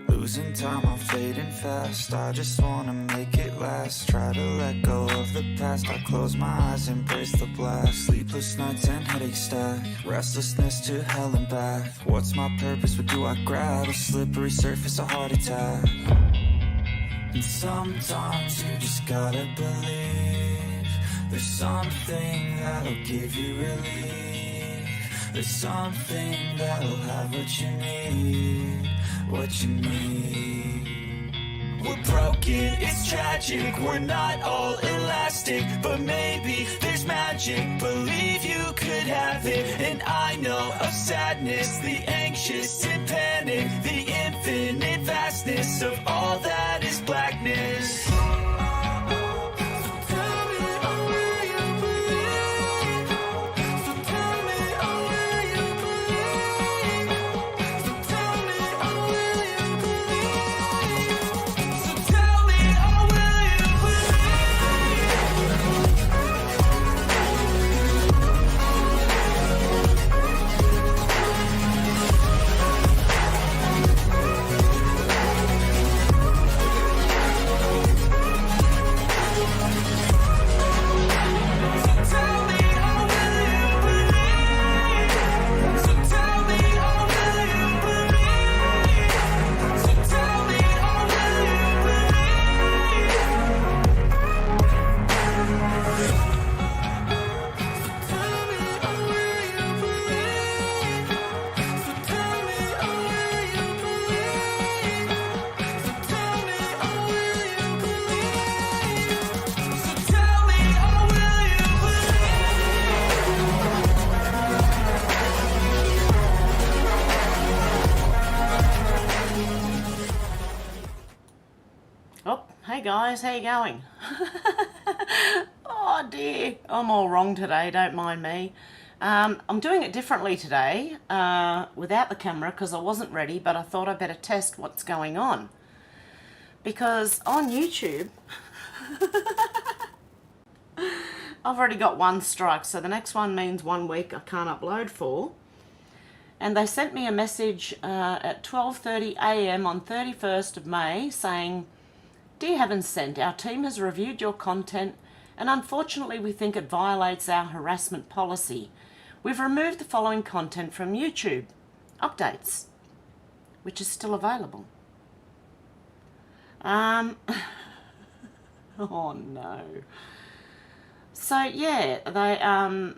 Losing time, I'm fading fast. I just wanna make it last. Try to let go of the past. I close my eyes, embrace the blast. Sleepless nights and headache stack. Restlessness to hell and back. What's my purpose? What do I grab? A slippery surface, a heart attack. And sometimes you just gotta believe. There's something that'll give you relief. There's something that'll have what you need. What you need. We're broken, it's tragic. We're not all elastic, but maybe there's magic. Believe you could have it. And I know of sadness, the anxious and panic, the infinite vastness of all that is blackness. Hey guys, how you going? Oh dear, I'm all wrong today, don't mind me. I'm doing it differently today without the camera because I wasn't ready, but I thought I'd better test what's going on. Because on YouTube, I've already got one strike, so the next one means 1 week I can't upload for. And they sent me a message at 12:30 AM on 31st of May saying, "Dear Heaven Sent, our team has reviewed your content and unfortunately we think it violates our harassment policy. We've removed the following content from YouTube. Updates," which is still available. Oh no. So yeah, they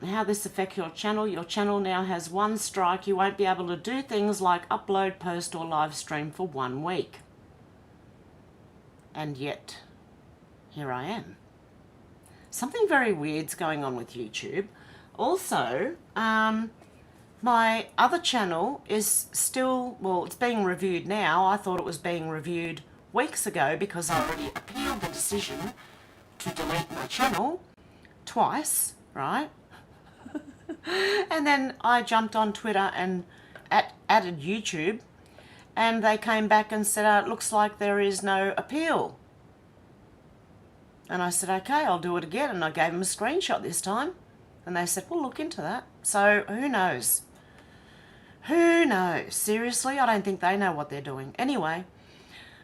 how this affects your channel. Your channel now has 1 strike. You won't be able to do things like upload, post or live stream for 1 week. And yet, here I am. Something very weird's going on with YouTube. Also, my other channel is still, well, it's being reviewed now. I thought it was being reviewed weeks ago because I already appealed the decision to delete my channel twice, right? And then I jumped on Twitter and added YouTube. And they came back and said, it looks like there is no appeal. And I said, okay, I'll do it again. And I gave them a screenshot this time. And they said, we'll look into that. So who knows? Who knows? Seriously, I don't think they know what they're doing. Anyway,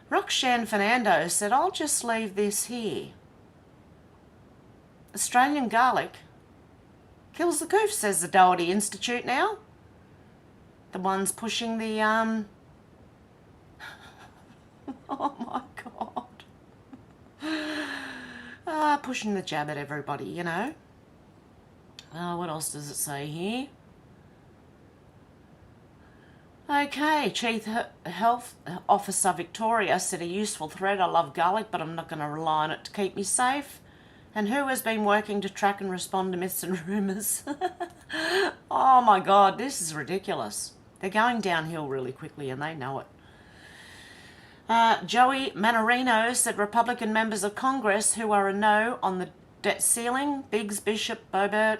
Roxanne Fernando said, I'll just leave this here. Australian garlic kills the coof, says the Doherty Institute now. The ones pushing the, oh my God. Pushing the jab at everybody, you know. What else does it say here? Okay, Chief Health Officer Victoria said a useful thread. I love garlic, but I'm not going to rely on it to keep me safe. And who has been working to track and respond to myths and rumours? Oh my God, this is ridiculous. They're going downhill really quickly and they know it. Joey Manorino said Republican members of Congress who are a no on the debt ceiling, Biggs, Bishop, Boebert,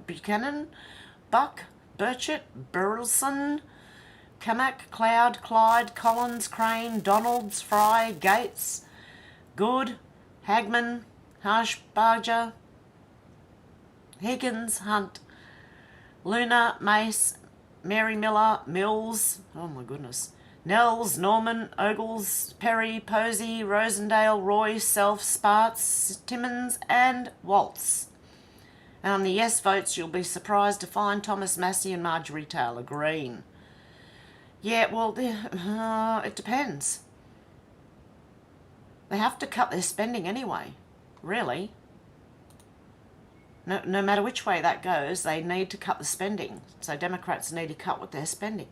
Buchanan, Buck, Bitchute, Burleson, Kamak, Cloud, Clyde, Collins, Crane, Donalds, Fry, Gates, Good, Hagman, Harshbarger, Higgins, Hunt, Luna, Mace, Mary Miller, Mills, oh my goodness, Nels, Norman, Ogles, Perry, Posey, Rosendale, Roy, Self, Sparts, Timmins and Waltz. And on the yes votes, you'll be surprised to find Thomas Massey and Marjorie Taylor Greene. Yeah, well, it depends. They have to cut their spending anyway, really. No matter which way that goes, they need to cut the spending. So Democrats need to cut what they're spending.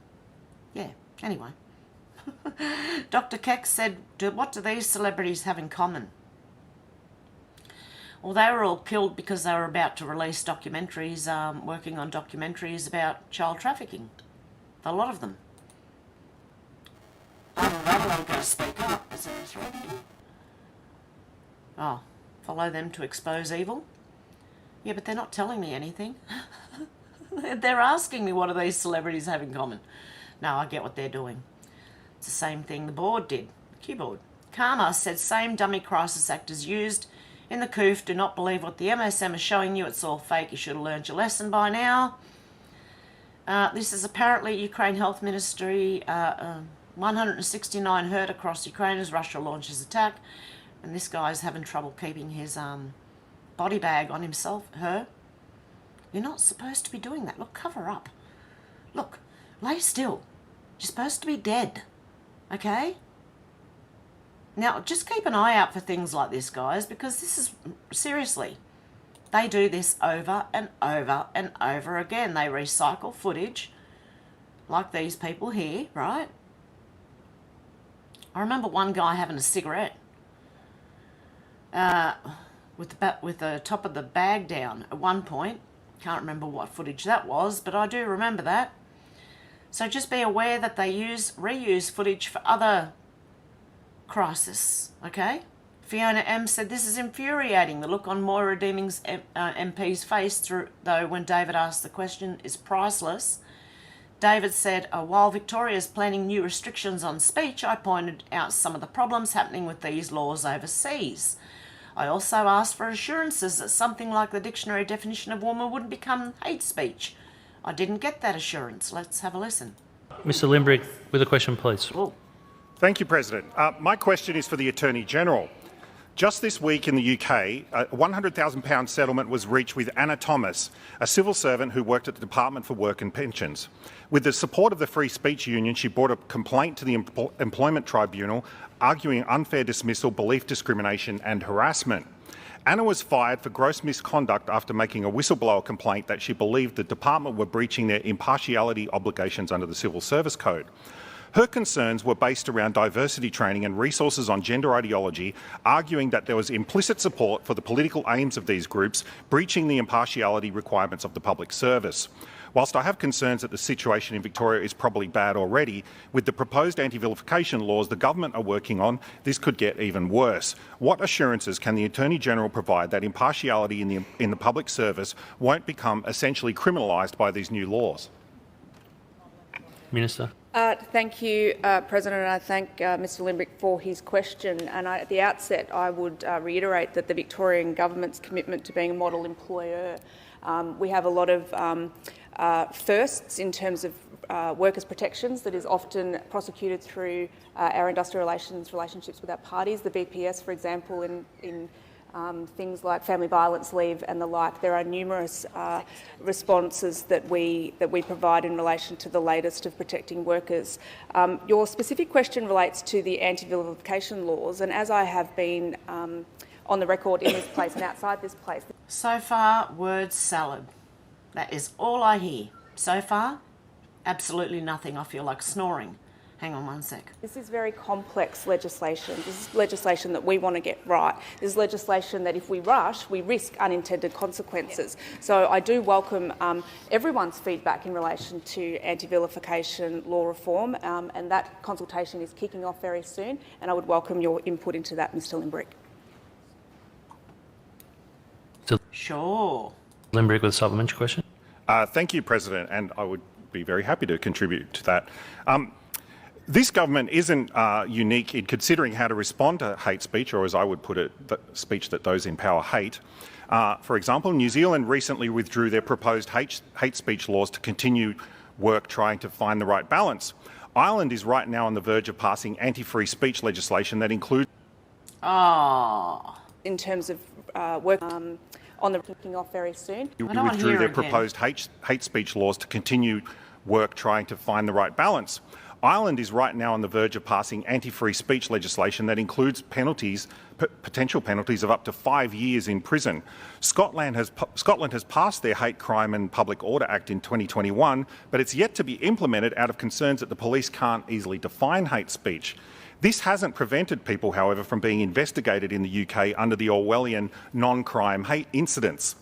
Yeah, anyway. Dr. Keck said, what do these celebrities have in common? Well, they were all killed because they were about to release documentaries, working on documentaries about child trafficking. A lot of them. Oh, they're all going to speak up. Is there a threat? Oh, follow them to expose evil? Yeah, but they're not telling me anything. They're asking me what do these celebrities have in common. No, I get what they're doing. It's the same thing the board did. Q-board. Karma said same dummy crisis actors used in the COOF. Do not believe what the MSM is showing you. It's all fake. You should have learned your lesson by now. This is apparently Ukraine Health Ministry. 169 hurt across Ukraine as Russia launches attack. And this guy's having trouble keeping his body bag on himself, her. You're not supposed to be doing that. Look, cover up. Look, lay still. You're supposed to be dead. Okay? Now, just keep an eye out for things like this, guys, because this is, seriously, they do this over and over and over again. They recycle footage like these people here, right? I remember one guy having a cigarette with the top of the bag down at one point. Can't remember what footage that was, but I do remember that. So just be aware that they reuse footage for other crisis, okay? Fiona M said, this is infuriating. The look on Moira Deeming's MP's face, though, when David asked the question, is priceless. David said, while Victoria is planning new restrictions on speech, I pointed out some of the problems happening with these laws overseas. I also asked for assurances that something like the dictionary definition of woman wouldn't become hate speech. I didn't get that assurance. Let's have a listen. Mr. Limbrick, with a question, please. Oh. Thank you, President. My question is for the Attorney-General. Just this week in the UK, a £100,000 settlement was reached with Anna Thomas, a civil servant who worked at the Department for Work and Pensions. With the support of the Free Speech Union, she brought a complaint to the Employment Tribunal arguing unfair dismissal, belief discrimination and harassment. Anna was fired for gross misconduct after making a whistleblower complaint that she believed the department were breaching their impartiality obligations under the Civil Service Code. Her concerns were based around diversity training and resources on gender ideology, arguing that there was implicit support for the political aims of these groups, breaching the impartiality requirements of the public service. Whilst I have concerns that the situation in Victoria is probably bad already, with the proposed anti-vilification laws the government are working on, this could get even worse. What assurances can the Attorney-General provide that impartiality in the public service won't become essentially criminalised by these new laws? Minister. Thank you, President, and I thank Mr Limbrick for his question. And at the outset, I would reiterate that the Victorian Government's commitment to being a model employer. We have a lot of firsts in terms of workers' protections that is often prosecuted through our industrial relationships with our parties. The BPS, for example, in things like family violence leave and the like. There are numerous responses that we provide in relation to the latest of protecting workers. Your specific question relates to the anti-vilification laws, and as I have been on the record in this place and outside this place. So far, word salad. That is all I hear. So far, absolutely nothing. I feel like snoring. Hang on one sec. This is very complex legislation. This is legislation that we want to get right. This is legislation that if we rush, we risk unintended consequences. So I do welcome everyone's feedback in relation to anti-vilification law reform, and that consultation is kicking off very soon, and I would welcome your input into that, Mr Limbrick. Sure. Limbrick with a supplementary question. Thank you, President, and I would be very happy to contribute to that. This government isn't unique in considering how to respond to hate speech, or as I would put it, the speech that those in power hate. For example, New Zealand recently withdrew their proposed hate speech laws to continue work trying to find the right balance. Ireland is right now on the verge of passing anti-free speech legislation that includes... In terms of work on the kicking off very soon. Withdrew their proposed hate speech laws to continue work trying to find the right balance. Ireland is right now on the verge of passing anti-free speech legislation that includes penalties, potential penalties of up to 5 years in prison. Scotland has passed their Hate Crime and Public Order Act in 2021, but it's yet to be implemented out of concerns that the police can't easily define hate speech. This hasn't prevented people, however, from being investigated in the UK under the Orwellian non-crime hate incidents.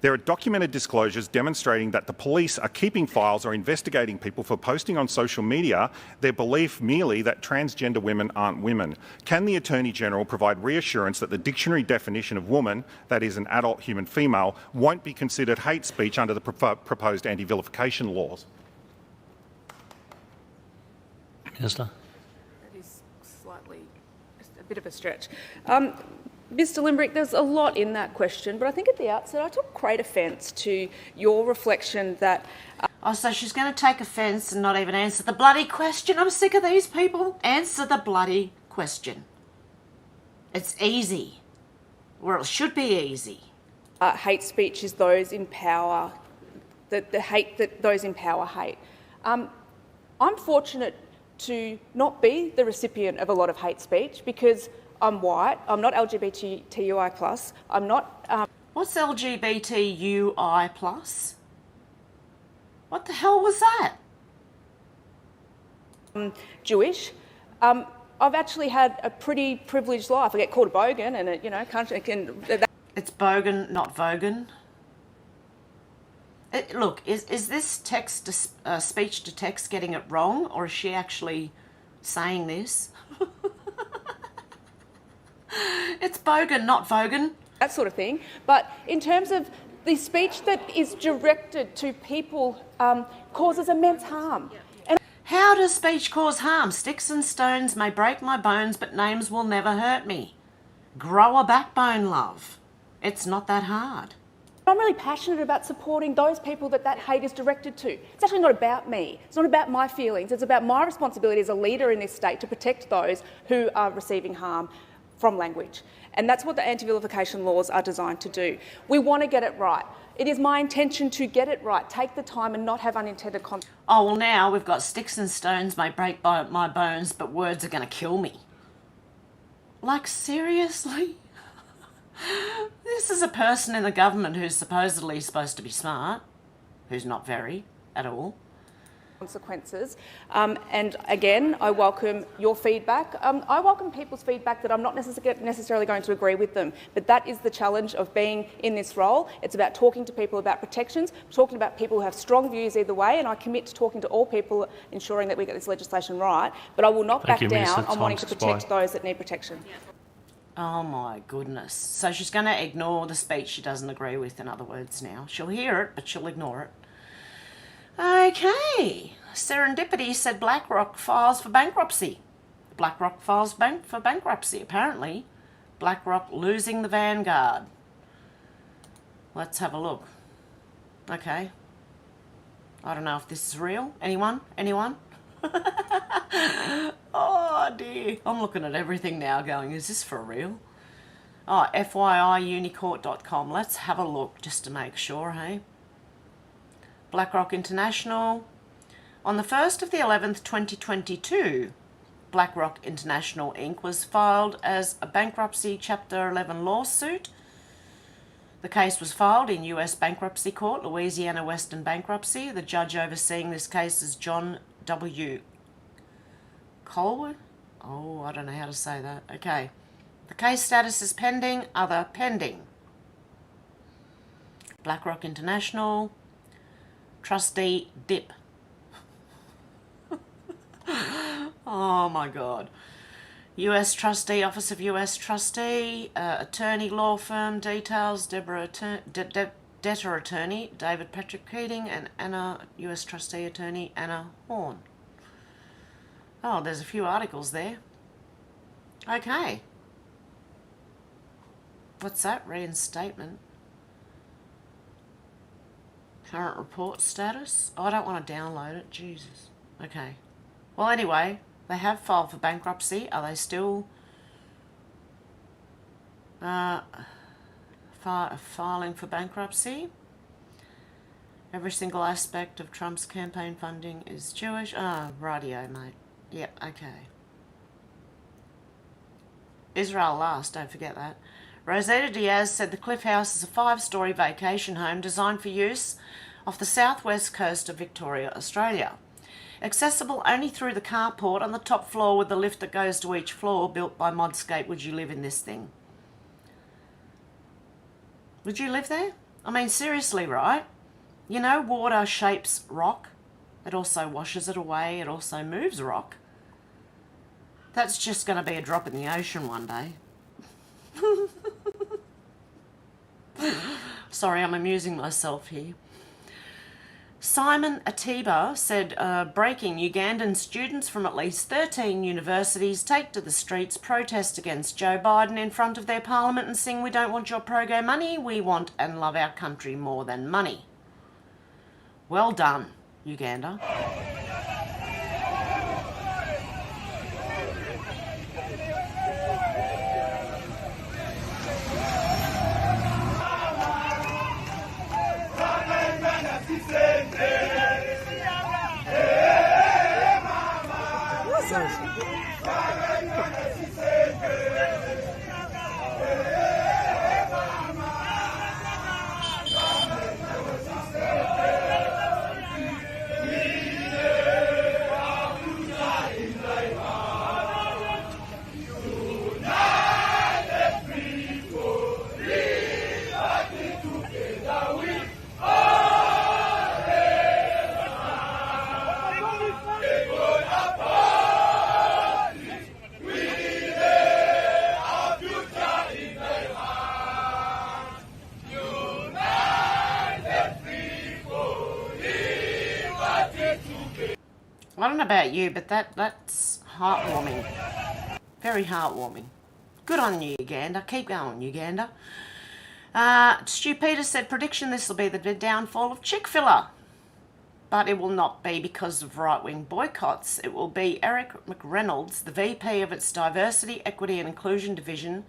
There are documented disclosures demonstrating that the police are keeping files or investigating people for posting on social media their belief merely that transgender women aren't women. Can the Attorney-General provide reassurance that the dictionary definition of woman, that is an adult human female, won't be considered hate speech under the proposed anti-vilification laws? Minister. That is slightly a bit of a stretch. Mr Limbrick, there's a lot in that question, but I think at the outset I took great offence to your reflection that... Oh, so she's going to take offence and not even answer the bloody question? I'm sick of these people. Answer the bloody question. It's easy. Or it should be easy. Hate speech is those in power, the hate that those in power hate. I'm fortunate to not be the recipient of a lot of hate speech because I'm white, I'm not LGBTQI+, I'm not... What's LGBTQI+? What the hell was that? Jewish. I've actually had a pretty privileged life. I get called a bogan and, It's bogan, not vogan. Look, is this text to, speech to text getting it wrong, or is she actually saying this? It's bogan, not vogan. That sort of thing. But in terms of the speech that is directed to people causes immense harm. And how does speech cause harm? Sticks and stones may break my bones, but names will never hurt me. Grow a backbone, love. It's not that hard. I'm really passionate about supporting those people that hate is directed to. It's actually not about me. It's not about my feelings. It's about my responsibility as a leader in this state to protect those who are receiving harm from language. And that's what the anti-vilification laws are designed to do. We want to get it right. It is my intention to get it right, take the time and not have unintended consequences. Oh, well, now we've got sticks and stones may break my bones, but words are going to kill me. Like, seriously? This is a person in the government who's supposedly supposed to be smart, who's not very at all. Consequences. And again, I welcome your feedback. I welcome people's feedback that I'm not necessarily going to agree with them, but that is the challenge of being in this role. It's about talking to people about protections, talking about people who have strong views either way, and I commit to talking to all people, ensuring that we get this legislation right, but I will not back down on wanting to protect those that need protection. Oh my goodness. So she's going to ignore the speech she doesn't agree with, in other words now. She'll hear it, but she'll ignore it. Okay. Serendipity said BlackRock files for bankruptcy. BlackRock files for bankruptcy, apparently. BlackRock losing the Vanguard. Let's have a look. Okay. I don't know if this is real. Anyone? Anyone? Oh dear. I'm looking at everything now going, is this for real? Oh, FYIUnicourt.com. Let's have a look just to make sure, hey? BlackRock International. On the 1st of the 11th, 2022, BlackRock International Inc. was filed as a bankruptcy Chapter 11 lawsuit. The case was filed in US Bankruptcy Court, Louisiana Western Bankruptcy. The judge overseeing this case is John W. Colwood? Oh, I don't know how to say that. Okay. The case status is pending, other pending. BlackRock International, trustee DIP. Oh my God. US Trustee, Office of US Trustee, Attorney Law Firm details, Debtor Attorney, David Patrick Keating, and Anna, US Trustee Attorney, Anna Horn. Oh, there's a few articles there. Okay. What's that? Reinstatement. Current report status. Oh, I don't want to download it. Jesus. Okay. Well, anyway, they have filed for bankruptcy. Are they still filing for bankruptcy? Every single aspect of Trump's campaign funding is Jewish. Rightio, mate. Yep, okay. Israel last, don't forget that. Rosetta Diaz said the Cliff House is a 5-storey vacation home designed for use off the southwest coast of Victoria, Australia. Accessible only through the carport on the top floor with the lift that goes to each floor, built by Modscape. Would you live in this thing? Would you live there? I mean, seriously, right? You know, water shapes rock. It also washes it away. It also moves rock. That's just going to be a drop in the ocean one day. Sorry, I'm amusing myself here. Simon Atiba said, breaking, Ugandan students from at least 13 universities take to the streets, protest against Joe Biden in front of their parliament and sing, "We don't want your Progo money, we want and love our country more than money." Well done, Uganda. I don't know about you, but that's heartwarming. Very heartwarming. Good on you, Uganda. Keep going, Uganda. Stu Peters said, prediction, this will be the downfall of Chick-fil-A. But it will not be because of right-wing boycotts. It will be Eric McReynolds, the VP of its Diversity, Equity and Inclusion Division,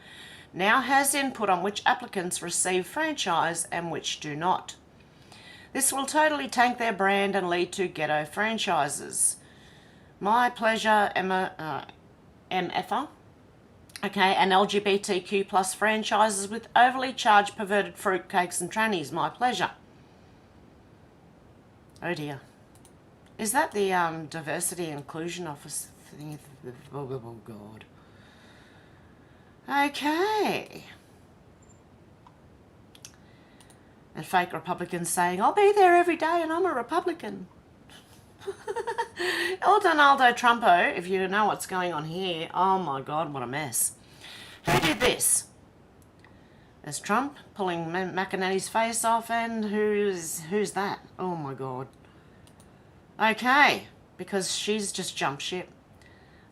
now has input on which applicants receive franchise and which do not. This will totally tank their brand and lead to ghetto franchises. My pleasure, MFA. Okay, and LGBTQ plus franchises with overly charged perverted fruitcakes and trannies. My pleasure. Oh dear. Is that the Diversity Inclusion Office thing? Oh God. Okay. And fake Republicans saying, I'll be there every day and I'm a Republican. El Donaldo Trumpo, if you know what's going on here, oh my God, what a mess. Who did this? There's Trump pulling McEnany's face off, and who's that? Oh my God. Okay, because she's just jumped ship,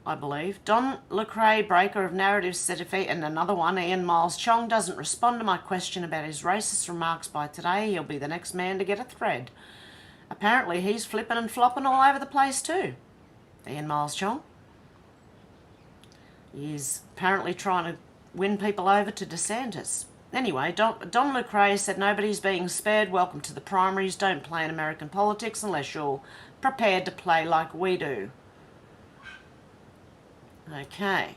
I believe. Don Lecrae, breaker of narratives, said if he, and another one, Ian Miles Chong, doesn't respond to my question about his racist remarks by today, he'll be the next man to get a thread. Apparently he's flipping and flopping all over the place too. Ian Miles Chong. He's apparently trying to win people over to DeSantis. Anyway, Don Lecrae said nobody's being spared. Welcome to the primaries. Don't play in American politics unless you're prepared to play like we do. Okay.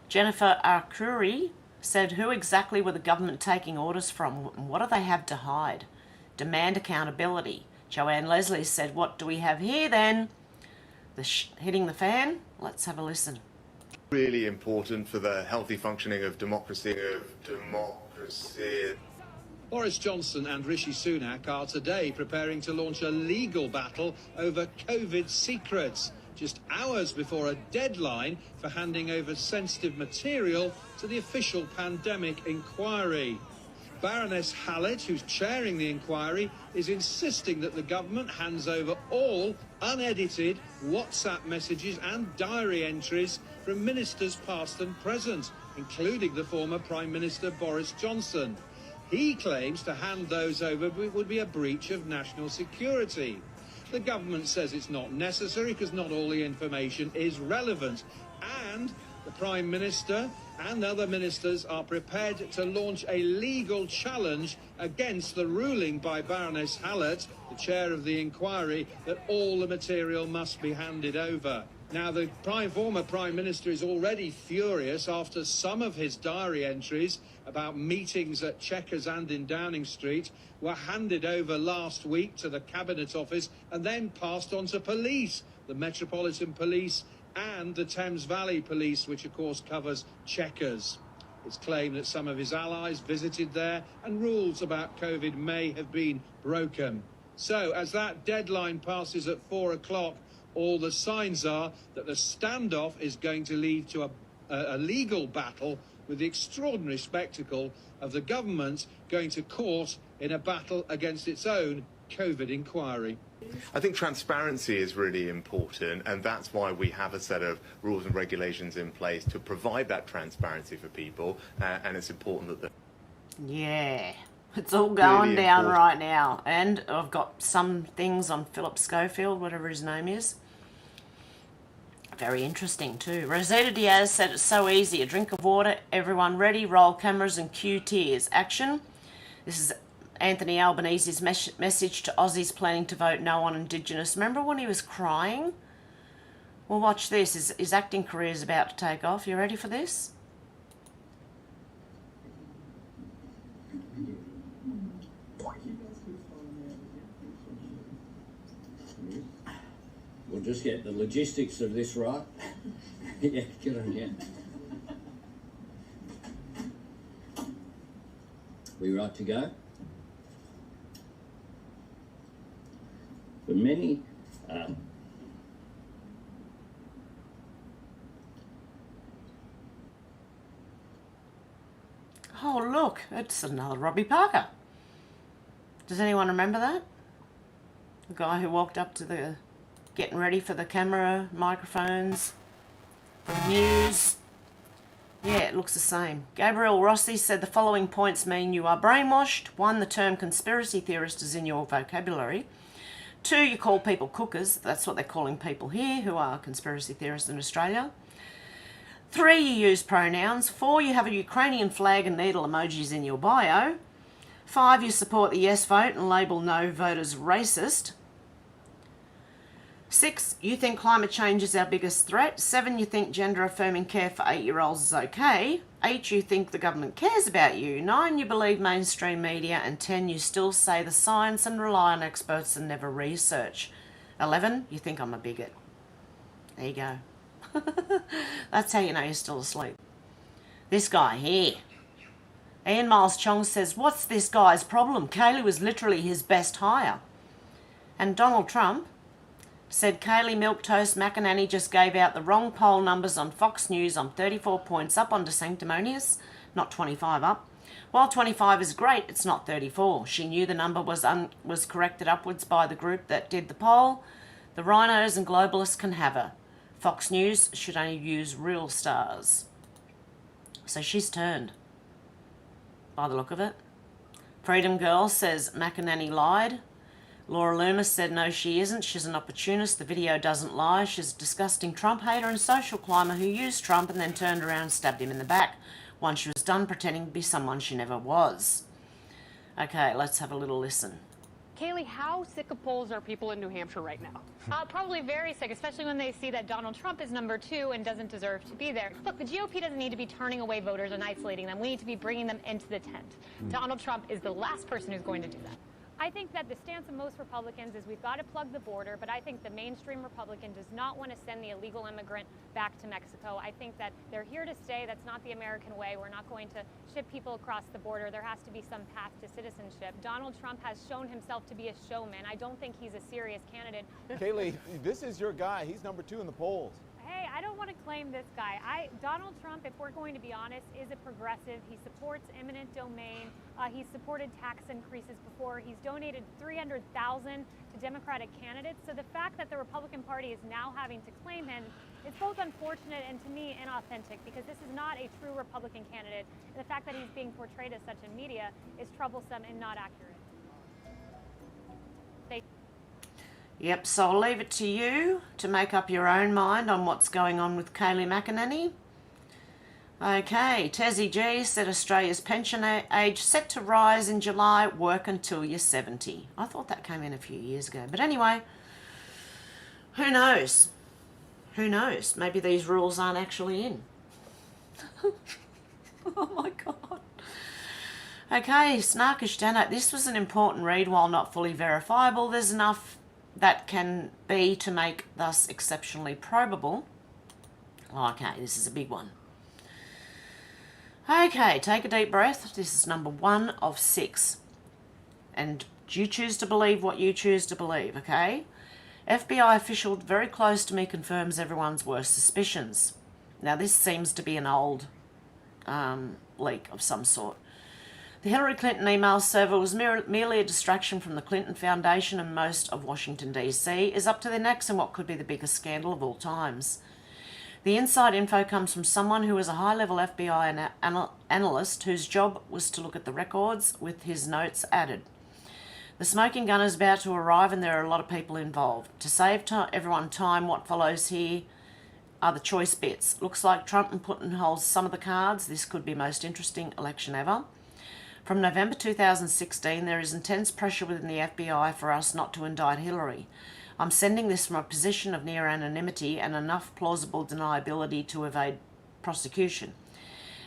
Jennifer Arcuri said, who exactly were the government taking orders from? What do they have to hide? Demand accountability. Joanne Leslie said, what do we have here then? Hitting the fan? Let's have a listen. Really important for the healthy functioning of democracy. Boris Johnson and Rishi Sunak are today preparing to launch a legal battle over COVID secrets, just hours before a deadline for handing over sensitive material to the official pandemic inquiry. Baroness Hallett, who's chairing the inquiry, is insisting that the government hands over all unedited WhatsApp messages and diary entries from ministers past and present, including the former Prime Minister Boris Johnson. He claims to hand those over would be a breach of national security. The government says it's not necessary because not all the information is relevant, and the Prime Minister and other ministers are prepared to launch a legal challenge against the ruling by Baroness Hallett, the chair of the inquiry, that all the material must be handed over. Now, the former Prime Minister is already furious after some of his diary entries about meetings at Chequers and in Downing Street were handed over last week to the Cabinet Office and then passed on to police, the Metropolitan Police and the Thames Valley Police, which of course covers Chequers. It's claimed that some of his allies visited there and rules about COVID may have been broken. So as that deadline passes at 4 o'clock, all the signs are that the standoff is going to lead to a legal battle, with the extraordinary spectacle of the government going to court in a battle against its own COVID inquiry. I think transparency is really important, and that's why we have a set of rules and regulations in place to provide that transparency for people, and it's important that Yeah, it's all going down right now. And I've got some things on Philip Schofield, whatever his name is. Very interesting too. Rosita Diaz said it's so easy. A drink of water, everyone ready, roll cameras and cue tears. Action. This is Anthony Albanese's message to Aussies planning to vote no on Indigenous. Remember when he was crying? Well, watch this. His acting career is about to take off. You ready for this? We'll just get the logistics of this right. Yeah, good on you. We right to go? For many, oh, look, it's another Robbie Parker. Does anyone remember that? The guy who walked up to the getting ready for the camera, microphones, the news. Yeah, it looks the same. Gabriel Rossi said the following points mean you are brainwashed. 1, the term conspiracy theorist is in your vocabulary. 2, you call people cookers. That's what they're calling people here who are conspiracy theorists in Australia. 3, you use pronouns. 4, you have a Ukrainian flag and needle emojis in your bio. 5, you support the yes vote and label no voters racist. 6, you think climate change is our biggest threat. 7, you think gender-affirming care for 8-year-olds is okay. 8, you think the government cares about you. 9, you believe mainstream media. And 10, you still say the science and rely on experts and never research. 11, you think I'm a bigot. There you go. That's how you know you're still asleep. This guy here. Ian Miles Chong says, what's this guy's problem? Kaylee was literally his best hire. And Donald Trump said Kaylee Milquetoast McEnany just gave out the wrong poll numbers on Fox News. I'm 34 points up on DeSanctimonious, not 25 up. While 25 is great, it's not 34. She knew the number was corrected upwards by the group that did the poll. The rhinos and globalists can have her. Fox News should only use real stars. So she's turned, by the look of it. Freedom Girl says McEnany lied. Laura Loomis said no, she isn't. She's an opportunist. The video doesn't lie. She's a disgusting Trump hater and social climber who used Trump and then turned around and stabbed him in the back once she was done pretending to be someone she never was. Okay, let's have a little listen. Kaylee, how sick of polls are people in New Hampshire right now? Probably very sick, especially when they see that Donald Trump is number 2 and doesn't deserve to be there. Look, the GOP doesn't need to be turning away voters and isolating them. We need to be bringing them into the tent. Donald Trump is the last person who's going to do that. I think that the stance of most Republicans is we've got to plug the border, but I think the mainstream Republican does not want to send the illegal immigrant back to Mexico. I think that they're here to stay. That's not the American way. We're not going to ship people across the border. There has to be some path to citizenship. Donald Trump has shown himself to be a showman. I don't think he's a serious candidate. Kaylee, this is your guy. He's number 2 in the polls. Hey, I don't want to claim this guy. Donald Trump, if we're going to be honest, is a progressive. He supports eminent domain. He's supported tax increases before. He's donated $300,000 to Democratic candidates. So the fact that the Republican Party is now having to claim him is both unfortunate and, to me, inauthentic, because this is not a true Republican candidate. And the fact that he's being portrayed as such in media is troublesome and not accurate. Yep, so I'll leave it to you to make up your own mind on what's going on with Kayleigh McEnany. Okay, Tessie G said Australia's pension age set to rise in July, work until you're 70. I thought that came in a few years ago. But anyway, who knows? Who knows? Maybe these rules aren't actually in. Oh my God. Okay, Snarkish Danite. This was an important read while not fully verifiable. There's enough that can be to make thus exceptionally probable. Okay, this is a big one. Okay, take a deep breath. This is number 1 of 6. And you choose to believe what you choose to believe, okay? FBI official very close to me confirms everyone's worst suspicions. Now, this seems to be an old leak of some sort. The Hillary Clinton email server was merely a distraction from the Clinton Foundation, and most of Washington, D.C. is up to their necks in what could be the biggest scandal of all times. The inside info comes from someone who is a high-level FBI analyst whose job was to look at the records with his notes added. The smoking gun is about to arrive and there are a lot of people involved. To save everyone time, what follows here are the choice bits. Looks like Trump and Putin holds some of the cards. This could be most interesting election ever. From November 2016, there is intense pressure within the FBI for us not to indict Hillary. I'm sending this from a position of near anonymity and enough plausible deniability to evade prosecution,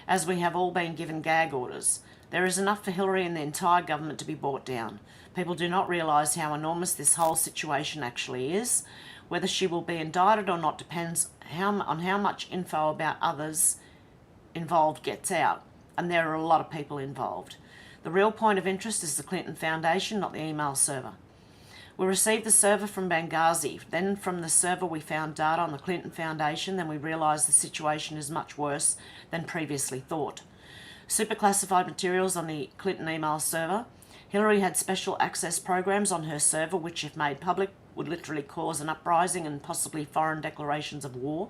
as we have all been given gag orders. There is enough for Hillary and the entire government to be brought down. People do not realise how enormous this whole situation actually is. Whether she will be indicted or not depends on how much info about others involved gets out, and there are a lot of people involved. The real point of interest is the Clinton Foundation, not the email server. We received the server from Benghazi. Then from the server we found data on the Clinton Foundation. Then we realised the situation is much worse than previously thought. Super classified materials on the Clinton email server. Hillary had special access programs on her server which, if made public, would literally cause an uprising and possibly foreign declarations of war.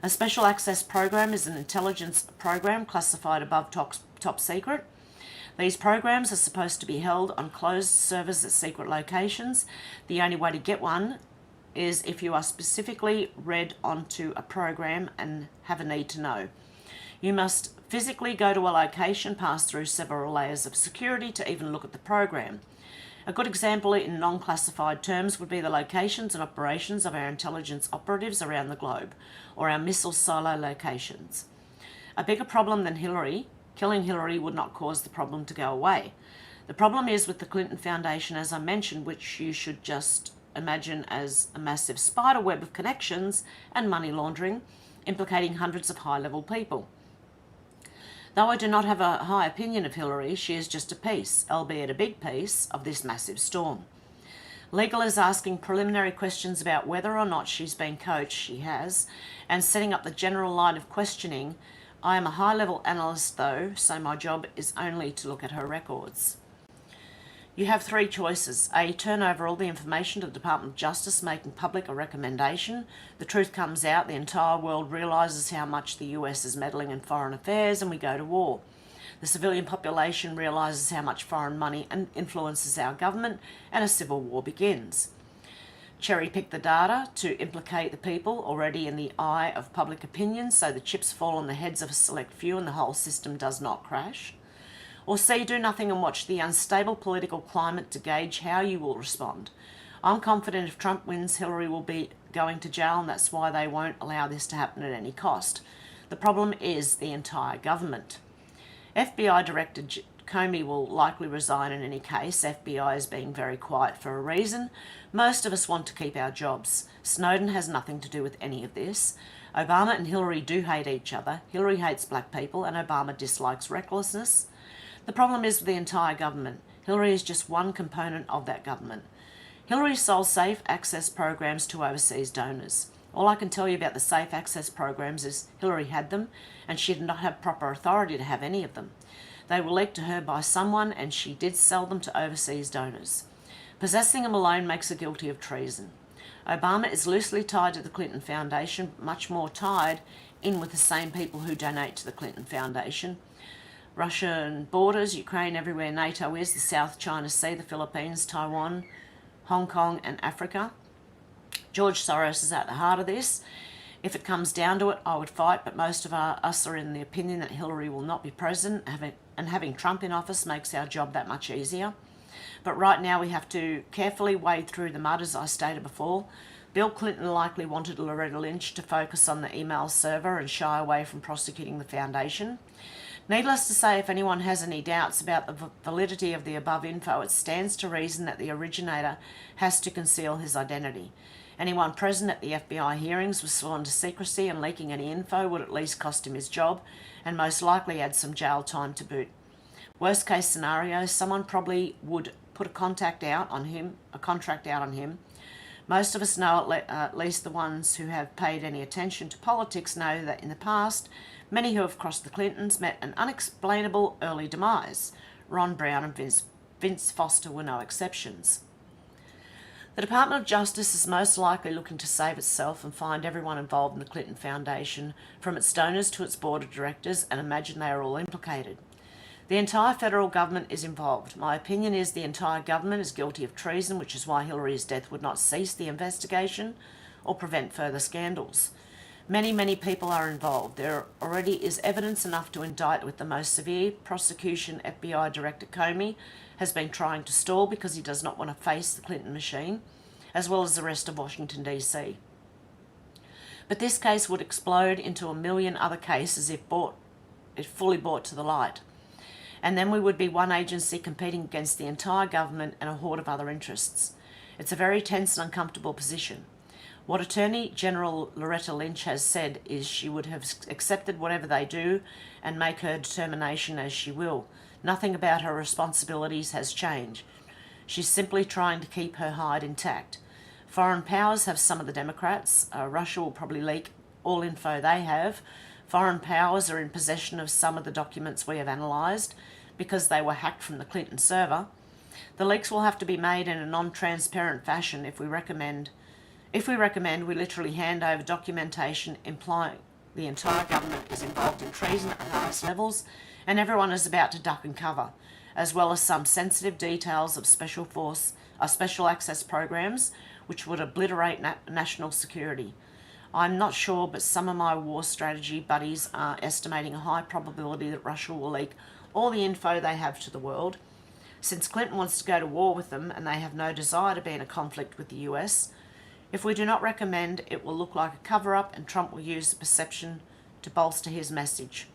A special access program is an intelligence program classified above top secret. These programs are supposed to be held on closed servers at secret locations. The only way to get one is if you are specifically read onto a program and have a need to know. You must physically go to a location, pass through several layers of security to even look at the program. A good example in non-classified terms would be the locations and operations of our intelligence operatives around the globe, or our missile silo locations. A bigger problem than killing Hillary would not cause the problem to go away. The problem is with the Clinton Foundation, as I mentioned, which you should just imagine as a massive spider web of connections and money laundering, implicating hundreds of high-level people. Though I do not have a high opinion of Hillary, she is just a piece, albeit a big piece, of this massive storm. Legal is asking preliminary questions about whether or not she's been coached, she has, and setting up the general line of questioning. I am a high-level analyst though, so my job is only to look at her records. You have 3 choices. A, turn over all the information to the Department of Justice, making public a recommendation. The truth comes out, the entire world realises how much the US is meddling in foreign affairs, and we go to war. The civilian population realises how much foreign money influences our government, and a civil war begins. Cherry-pick the data to implicate the people already in the eye of public opinion, so the chips fall on the heads of a select few and the whole system does not crash. Or C, do nothing and watch the unstable political climate to gauge how you will respond. I'm confident if Trump wins, Hillary will be going to jail, and that's why they won't allow this to happen at any cost. The problem is the entire government. FBI Director Comey will likely resign in any case. FBI is being very quiet for a reason. Most of us want to keep our jobs. Snowden has nothing to do with any of this. Obama and Hillary do hate each other. Hillary hates black people and Obama dislikes recklessness. The problem is with the entire government. Hillary is just one component of that government. Hillary sold safe access programs to overseas donors. All I can tell you about the safe access programs is Hillary had them, and she did not have proper authority to have any of them. They were leaked to her by someone, and she did sell them to overseas donors. Possessing them alone makes her guilty of treason. Obama is loosely tied to the Clinton Foundation, much more tied in with the same people who donate to the Clinton Foundation. Russian borders, Ukraine, everywhere NATO is, the South China Sea, the Philippines, Taiwan, Hong Kong and Africa. George Soros is at the heart of this. If it comes down to it, I would fight, but most of us are in the opinion that Hillary will not be president, and having Trump in office makes our job that much easier. But right now we have to carefully wade through the mud, as I stated before. Bill Clinton likely wanted Loretta Lynch to focus on the email server and shy away from prosecuting the foundation. Needless to say, if anyone has any doubts about the validity of the above info, it stands to reason that the originator has to conceal his identity. Anyone present at the FBI hearings was sworn to secrecy, and leaking any info would at least cost him his job and most likely add some jail time to boot. Worst case scenario, someone probably would put a contract out on him. Most of us know, at least the ones who have paid any attention to politics, know that in the past, many who have crossed the Clintons met an unexplainable early demise. Ron Brown and Vince Foster were no exceptions. The Department of Justice is most likely looking to save itself and find everyone involved in the Clinton Foundation, from its donors to its board of directors, and imagine they are all implicated. The entire federal government is involved. My opinion is the entire government is guilty of treason, which is why Hillary's death would not cease the investigation or prevent further scandals. Many people are involved. There already is evidence enough to indict, with the most severe prosecution. FBI Director Comey has been trying to stall because he does not want to face the Clinton machine, as well as the rest of Washington, D.C. But this case would explode into a million other cases if fully brought to the light. And then we would be one agency competing against the entire government and a horde of other interests. It's a very tense and uncomfortable position. What Attorney General Loretta Lynch has said is she would have accepted whatever they do and make her determination as she will. Nothing about her responsibilities has changed. She's simply trying to keep her hide intact. Foreign powers have some of the Democrats. Russia will probably leak all info they have. Foreign powers are in possession of some of the documents we have analysed because they were hacked from the Clinton server. The leaks will have to be made in a non-transparent fashion. If we recommend, we literally hand over documentation implying the entire government is involved in treason at the highest levels, and everyone is about to duck and cover, as well as some sensitive details of special access programs, which would obliterate national security. I'm not sure, but some of my war strategy buddies are estimating a high probability that Russia will leak all the info they have to the world. Since Clinton wants to go to war with them and they have no desire to be in a conflict with the US, if we do not recommend, it will look like a cover-up, and Trump will use the perception to bolster his message.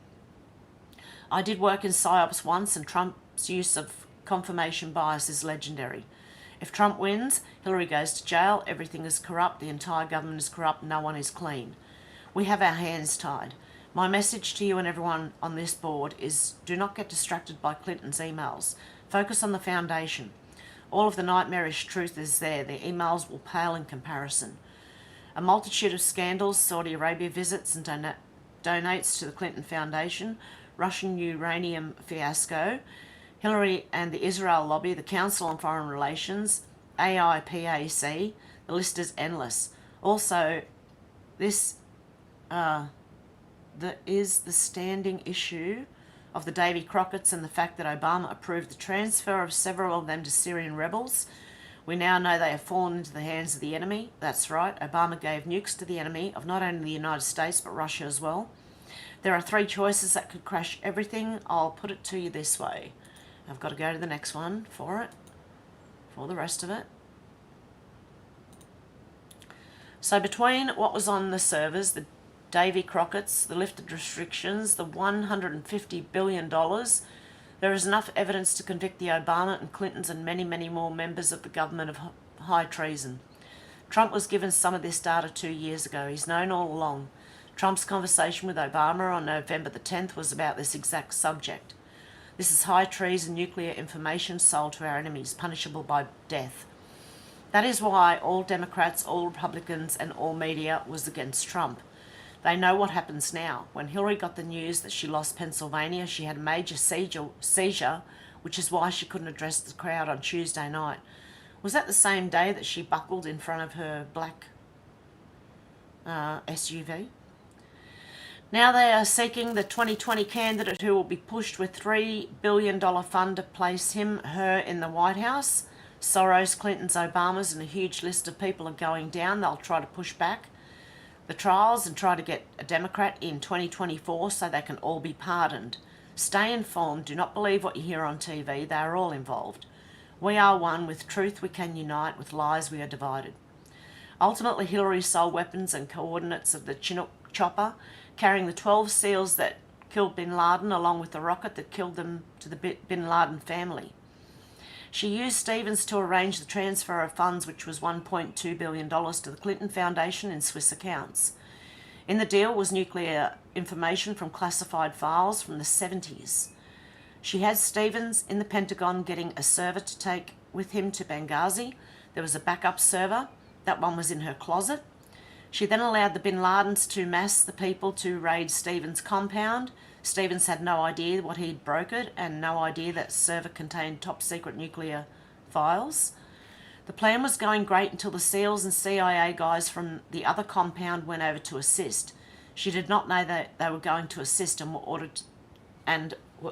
I did work in PSYOPs once, and Trump's use of confirmation bias is legendary. If Trump wins, Hillary goes to jail, everything is corrupt, the entire government is corrupt, no one is clean. We have our hands tied. My message to you and everyone on this board is, do not get distracted by Clinton's emails. Focus on the foundation. All of the nightmarish truth is there. The emails will pale in comparison. A multitude of scandals, Saudi Arabia visits and donates to the Clinton Foundation, Russian uranium fiasco, Hillary and the Israel lobby, the Council on Foreign Relations, AIPAC, the list is endless. Also, this is the standing issue of the Davy Crockett's and the fact that Obama approved the transfer of several of them to Syrian rebels. We now know they have fallen into the hands of the enemy. That's right, Obama gave nukes to the enemy of not only the United States but Russia as well. There are three choices that could crash everything. I'll put it to you this way. I've got to go to the next one for the rest of it. So between what was on the servers, the Davy Crockett's, the lifted restrictions, the $150 billion, there is enough evidence to convict the Obama and Clintons and many more members of the government of high treason. Trump was given some of this data 2 years ago. He's known all along. Trump's conversation with Obama on November the 10th was about this exact subject. This is high treason nuclear information sold to our enemies, punishable by death. That is why all Democrats, all Republicans, and all media was against Trump. They know what happens now. When Hillary got the news that she lost Pennsylvania, she had a major seizure, which is why she couldn't address the crowd on Tuesday night. Was that the same day that she buckled in front of her black SUV? Now they are seeking the 2020 candidate who will be pushed with $3 billion fund to place her in the White House. Soros, Clinton's, Obama's, and a huge list of people are going down. They'll try to push back the trials and try to get a Democrat in 2024 so they can all be pardoned. Stay informed. Do not believe what you hear on TV. They are all involved. We are one. With truth we can unite. With lies we are divided. Ultimately, Hillary sold weapons and coordinates of the Chinook chopper, carrying the 12 SEALs that killed bin Laden, along with the rocket that killed them, to the bin Laden family. She used Stevens to arrange the transfer of funds, which was $1.2 billion, to the Clinton Foundation in Swiss accounts. In the deal was nuclear information from classified files from the 70s. She had Stevens in the Pentagon getting a server to take with him to Benghazi. There was a backup server. That one was in her closet. She then allowed the bin Ladens to mass the people to raid Stevens' compound. Stevens had no idea what he'd brokered and no idea that server contained top-secret nuclear files. The plan was going great until the SEALs and CIA guys from the other compound went over to assist. She did not know that they were going to assist and were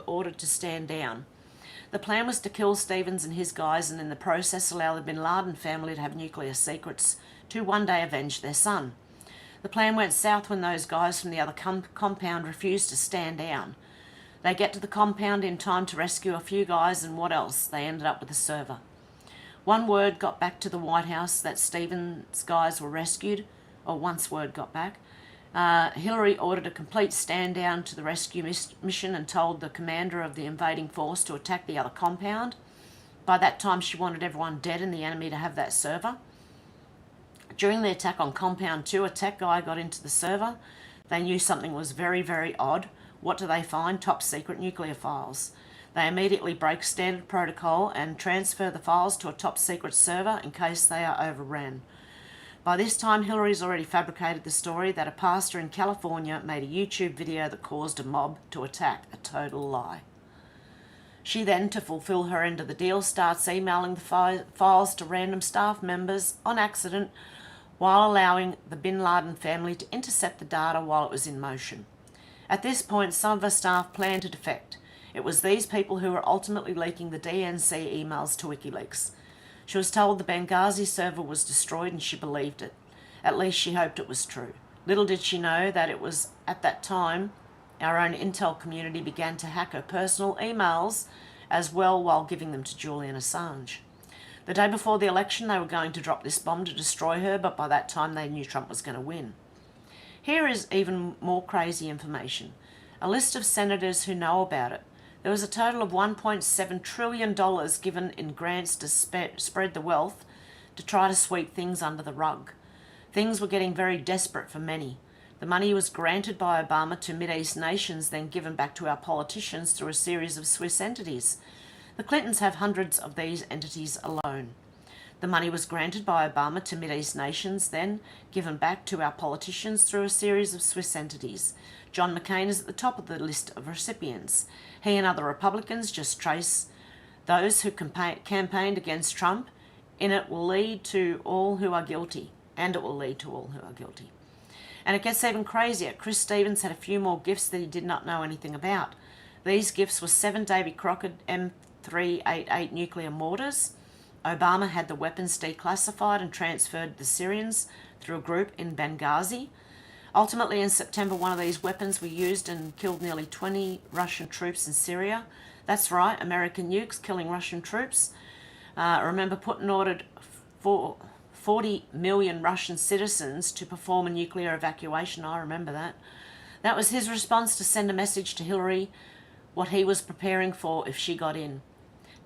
ordered to stand down. The plan was to kill Stevens and his guys and in the process allow the bin Laden family to have nuclear secrets to one day avenge their son. The plan went south when those guys from the other compound refused to stand down. They get to the compound in time to rescue a few guys, and what else? They ended up with a server. One word got back to the White House that Stevens' guys were rescued, or once word got back. Hillary ordered a complete stand down to the rescue mission and told the commander of the invading force to attack the other compound. By that time she wanted everyone dead and the enemy to have that server. During the attack on Compound 2, a tech guy got into the server. They knew something was very, very odd. What do they find? Top secret nuclear files. They immediately break standard protocol and transfer the files to a top secret server in case they are overrun. By this time, Hillary's already fabricated the story that a pastor in California made a YouTube video that caused a mob to attack. A total lie. She then, to fulfill her end of the deal, starts emailing the files to random staff members on accident, while allowing the bin Laden family to intercept the data while it was in motion. At this point, some of her staff planned to defect. It was these people who were ultimately leaking the DNC emails to WikiLeaks. She was told the Benghazi server was destroyed and she believed it. At least she hoped it was true. Little did she know that it was at that time our own intel community began to hack her personal emails as well while giving them to Julian Assange. The day before the election, they were going to drop this bomb to destroy her, but by that time they knew Trump was going to win. Here is even more crazy information. A list of senators who know about it. There was a total of $1.7 trillion given in grants to spread the wealth to try to sweep things under the rug. Things were getting very desperate for many. The money was granted by Obama to Mideast nations, then given back to our politicians through a series of Swiss entities. The Clintons have hundreds of these entities alone. The money was granted by Obama to Mideast nations, then given back to our politicians through a series of Swiss entities. John McCain is at the top of the list of recipients. He and other Republicans just trace those who campaigned against Trump. In it will lead to all who are guilty, and it will lead to all who are guilty. And it gets even crazier. Chris Stevens had a few more gifts that he did not know anything about. These gifts were 7 Davy Crockett M388 nuclear mortars. Obama had the weapons declassified and transferred the Syrians through a group in Benghazi. Ultimately, in September, one of these weapons were used and killed nearly 20 Russian troops in Syria. That's right, American nukes killing Russian troops. Remember, Putin ordered 40 million Russian citizens to perform a nuclear evacuation. I remember that. That was his response to send a message to Hillary, what he was preparing for if she got in.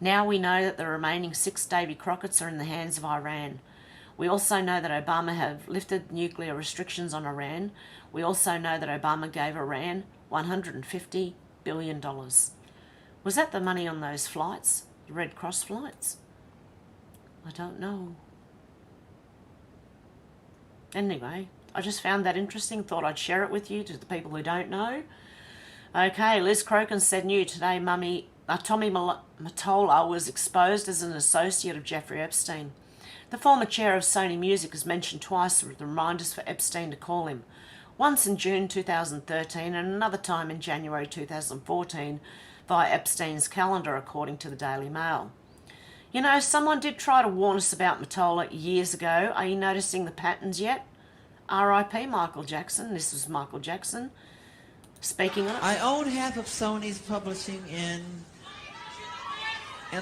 Now we know that the remaining 6 Davy Crockett's are in the hands of Iran. We also know that Obama have lifted nuclear restrictions on Iran. We also know that Obama gave Iran $150 billion. Was that the money on those flights, the Red Cross flights? I don't know. Anyway, I just found that interesting. Thought I'd share it with you, to the people who don't know. Okay, Liz Crokin said new today, Tommy Mottola was exposed as an associate of Jeffrey Epstein. The former chair of Sony Music has mentioned twice with reminders for Epstein to call him. Once in June 2013 and another time in January 2014 via Epstein's calendar, according to the Daily Mail. You know, someone did try to warn us about Mottola years ago. Are you noticing the patterns yet? R.I.P. Michael Jackson. This was Michael Jackson speaking on it. I own half of Sony's publishing and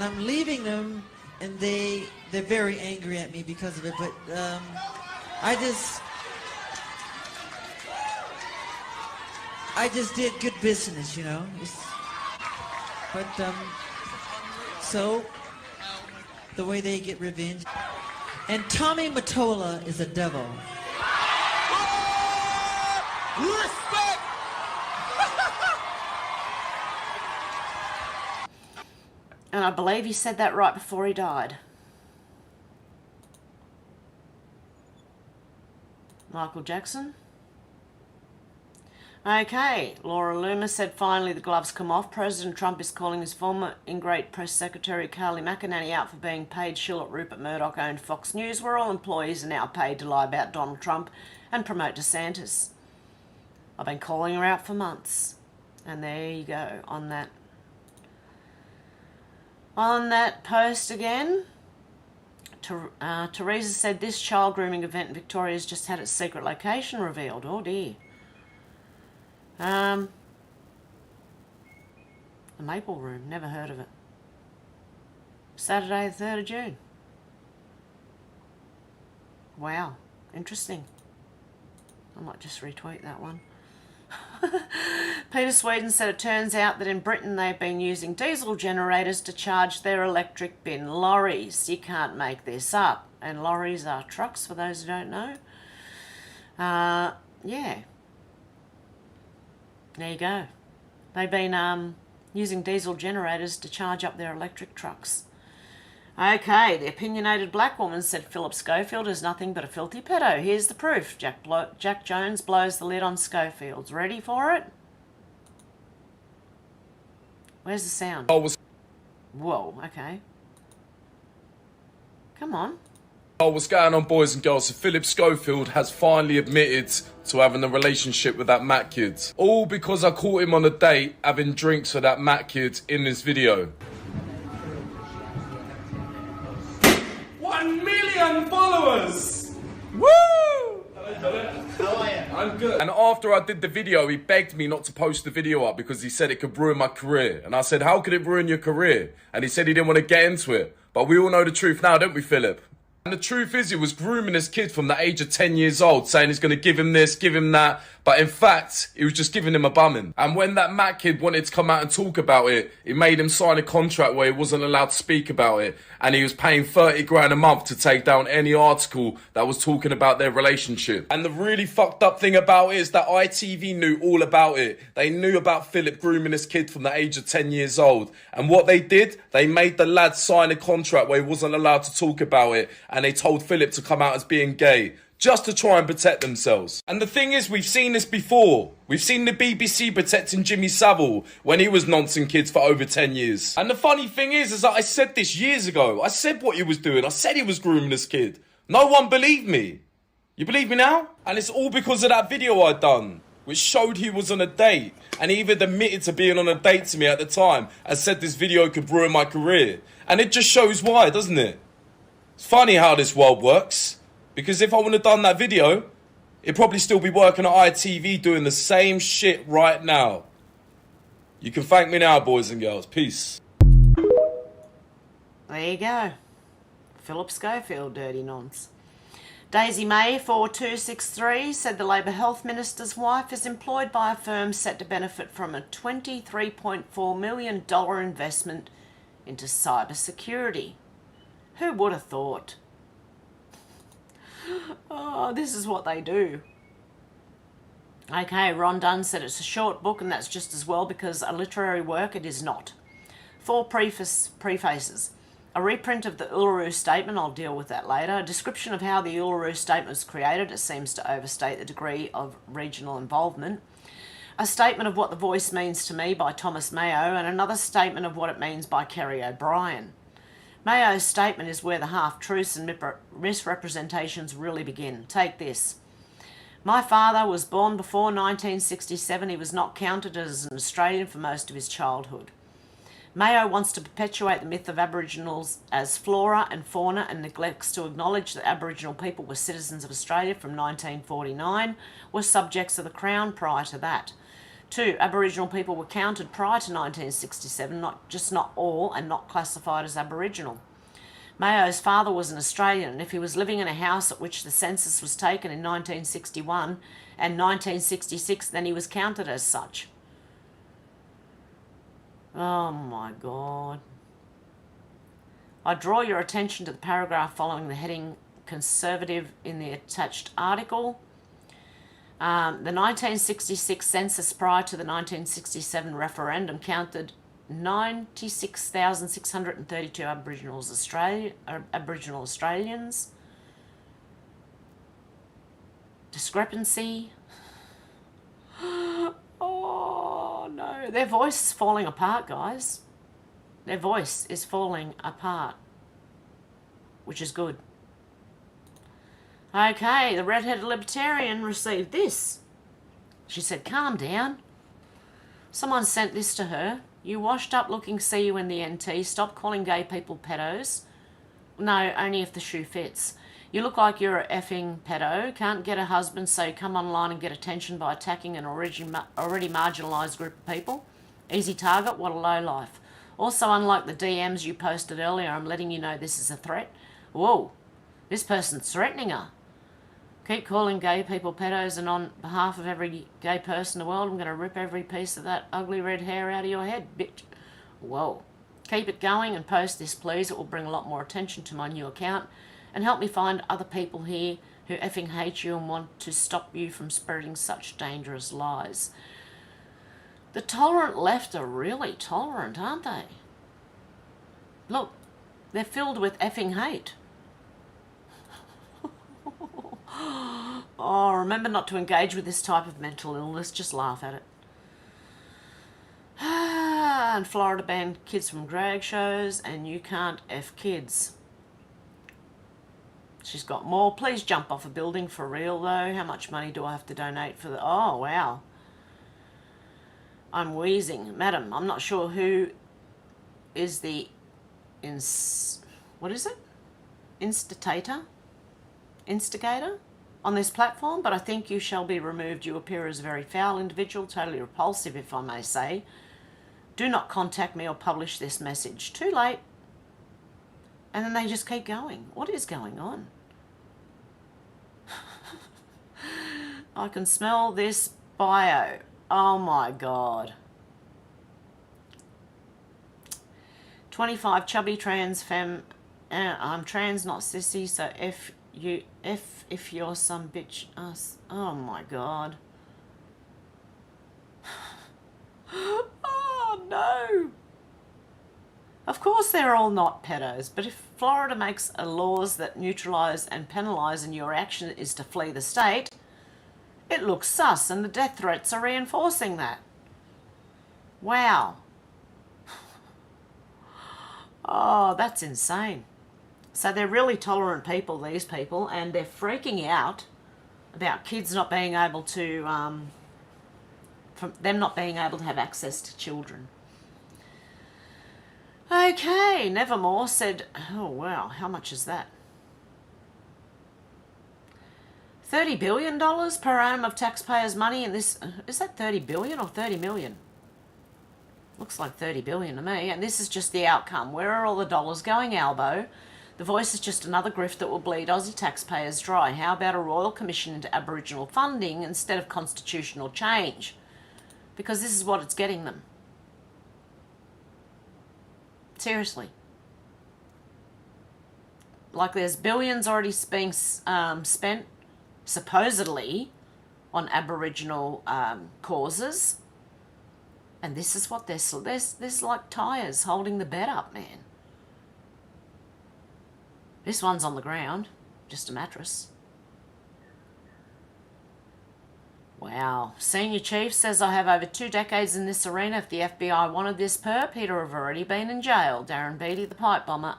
I'm leaving them, and they're very angry at me because of it, but I just did good business, you know. So the way they get revenge. And Tommy Mottola is a devil. Respect! And I believe he said that right before he died. Michael Jackson. Okay, Laura Loomer said finally the gloves come off. President Trump is calling his former ingrate press secretary Carly McEnany out for being paid shill at Rupert Murdoch-owned Fox News, where all employees are now paid to lie about Donald Trump and promote DeSantis. I've been calling her out for months. And there you go on that. On that post again, Teresa said this child grooming event in Victoria has just had its secret location revealed. Oh dear. The Maple Room, never heard of it. Saturday the 3rd of June. Wow, interesting. I might just retweet that one. Peter Sweden said it turns out that in Britain they've been using diesel generators to charge their electric bin lorries. You can't make this up. And lorries are trucks, for those who don't know. Yeah. There you go. They've been using diesel generators to charge up their electric trucks. Okay, the opinionated black woman said Philip Schofield is nothing but a filthy pedo. Here's the proof. Jack Jones blows the lid on Schofield's. Ready for it? Where's the sound? Whoa, okay. Come on. Oh, what's going on, boys and girls? So Philip Schofield has finally admitted to having a relationship with that Matt kid. All because I caught him on a date having drinks with that Matt kid in this video. 1 million followers! Woo! How are you? I'm good. And after I did the video, he begged me not to post the video up because he said it could ruin my career. And I said, how could it ruin your career? And he said he didn't want to get into it. But we all know the truth now, don't we, Philip? And the truth is, he was grooming this kid from the age of 10 years old, saying he's going to give him this, give him that. But in fact, he was just giving him a bumming. And when that Matt kid wanted to come out and talk about it, it made him sign a contract where he wasn't allowed to speak about it. And he was paying 30 grand a month to take down any article that was talking about their relationship. And the really fucked up thing about it is that ITV knew all about it. They knew about Philip grooming this kid from the age of 10 years old. And what they did, they made the lad sign a contract where he wasn't allowed to talk about it. And they told Philip to come out as being gay, just to try and protect themselves. And the thing is, we've seen this before. We've seen the BBC protecting Jimmy Savile when he was noncing kids for over 10 years. And the funny thing is that I said this years ago. I said what he was doing. I said he was grooming this kid. No one believed me. You believe me now? And it's all because of that video I'd done, which showed he was on a date. And he even admitted to being on a date to me at the time and said this video could ruin my career. And it just shows why, doesn't it? It's funny how this world works. Because if I wouldn't have done that video, it'd probably still be working at ITV doing the same shit right now. You can thank me now, boys and girls. Peace. There you go. Philip Schofield, dirty nonce. Daisy May, 4263, said the Labor Health Minister's wife is employed by a firm set to benefit from a $23.4 million investment into cyber security. Who would have thought? Oh, this is what they do. Okay, Ron Dunn said it's a short book and that's just as well because a literary work it is not. 4 prefaces. A reprint of the Uluru Statement, I'll deal with that later. A description of how the Uluru Statement was created, it seems to overstate the degree of regional involvement. A statement of what the voice means to me by Thomas Mayo, and another statement of what it means by Kerry O'Brien. Mayo's statement is where the half-truths and misrepresentations really begin. Take this. My father was born before 1967. He was not counted as an Australian for most of his childhood. Mayo wants to perpetuate the myth of Aboriginals as flora and fauna and neglects to acknowledge that Aboriginal people were citizens of Australia from 1949, were subjects of the Crown prior to that. 2. Aboriginal people were counted prior to 1967, not all, and not classified as Aboriginal. Mayo's father was an Australian, and if he was living in a house at which the census was taken in 1961 and 1966, then he was counted as such. Oh my God. I draw your attention to the paragraph following the heading Conservative in the attached article. The 1966 census prior to the 1967 referendum counted 96,632 Aboriginal Australians. Discrepancy. Oh no, their voice is falling apart, guys. Their voice is falling apart, which is good. Okay, the redheaded libertarian received this. She said, calm down. Someone sent this to her. You washed up looking, see you in the NT. Stop calling gay people pedos. No, only if the shoe fits. You look like you're a effing pedo. Can't get a husband, so you come online and get attention by attacking an already marginalised group of people. Easy target, what a lowlife. Also, unlike the DMs you posted earlier, I'm letting you know this is a threat. Whoa, this person's threatening her. Keep calling gay people pedos, and on behalf of every gay person in the world, I'm going to rip every piece of that ugly red hair out of your head, bitch. Whoa. Keep it going and post this, please. It will bring a lot more attention to my new account and help me find other people here who effing hate you and want to stop you from spreading such dangerous lies. The tolerant left are really tolerant, aren't they? Look, they're filled with effing hate. Oh, remember not to engage with this type of mental illness. Just laugh at it. And Florida banned kids from drag shows, and you can't F kids. She's got more. Please jump off a building for real, though. How much money do I have to donate for the... Oh, wow. I'm wheezing. Madam, I'm not sure who is the... What is it? Instigator on this platform, but I think you shall be removed. You appear as a very foul individual, totally repulsive, if I may say. Do not contact me or publish this message. Too late. And then they just keep going. What is going on? I can smell this bio. Oh my God. 25 chubby trans femme. I'm trans, not sissy, so if you're some bitch us. Oh my God. Oh no. Of course they're all not pedos, but if Florida makes laws that neutralise and penalise and your action is to flee the state, it looks sus, and the death threats are reinforcing that. Wow. Oh, that's insane. So they're really tolerant people, these people, and they're freaking out about kids not being able to, from them not being able to have access to children. Okay, Nevermore said, oh wow, how much is that? $30 billion per annum of taxpayers' money in this, is that 30 billion or 30 million? Looks like 30 billion to me, and this is just the outcome. Where are all the dollars going, Albo? The Voice is just another grift that will bleed Aussie taxpayers dry. How about a royal commission into Aboriginal funding instead of constitutional change? Because this is what it's getting them. Seriously. Like there's billions already being spent, supposedly, on Aboriginal causes. And this is what they're like tyres holding the bed up, man. This one's on the ground, just a mattress. Wow. Senior Chief says, I have over 2 decades in this arena. If the FBI wanted this perp, he'd have already been in jail. Darren Beattie, the pipe bomber,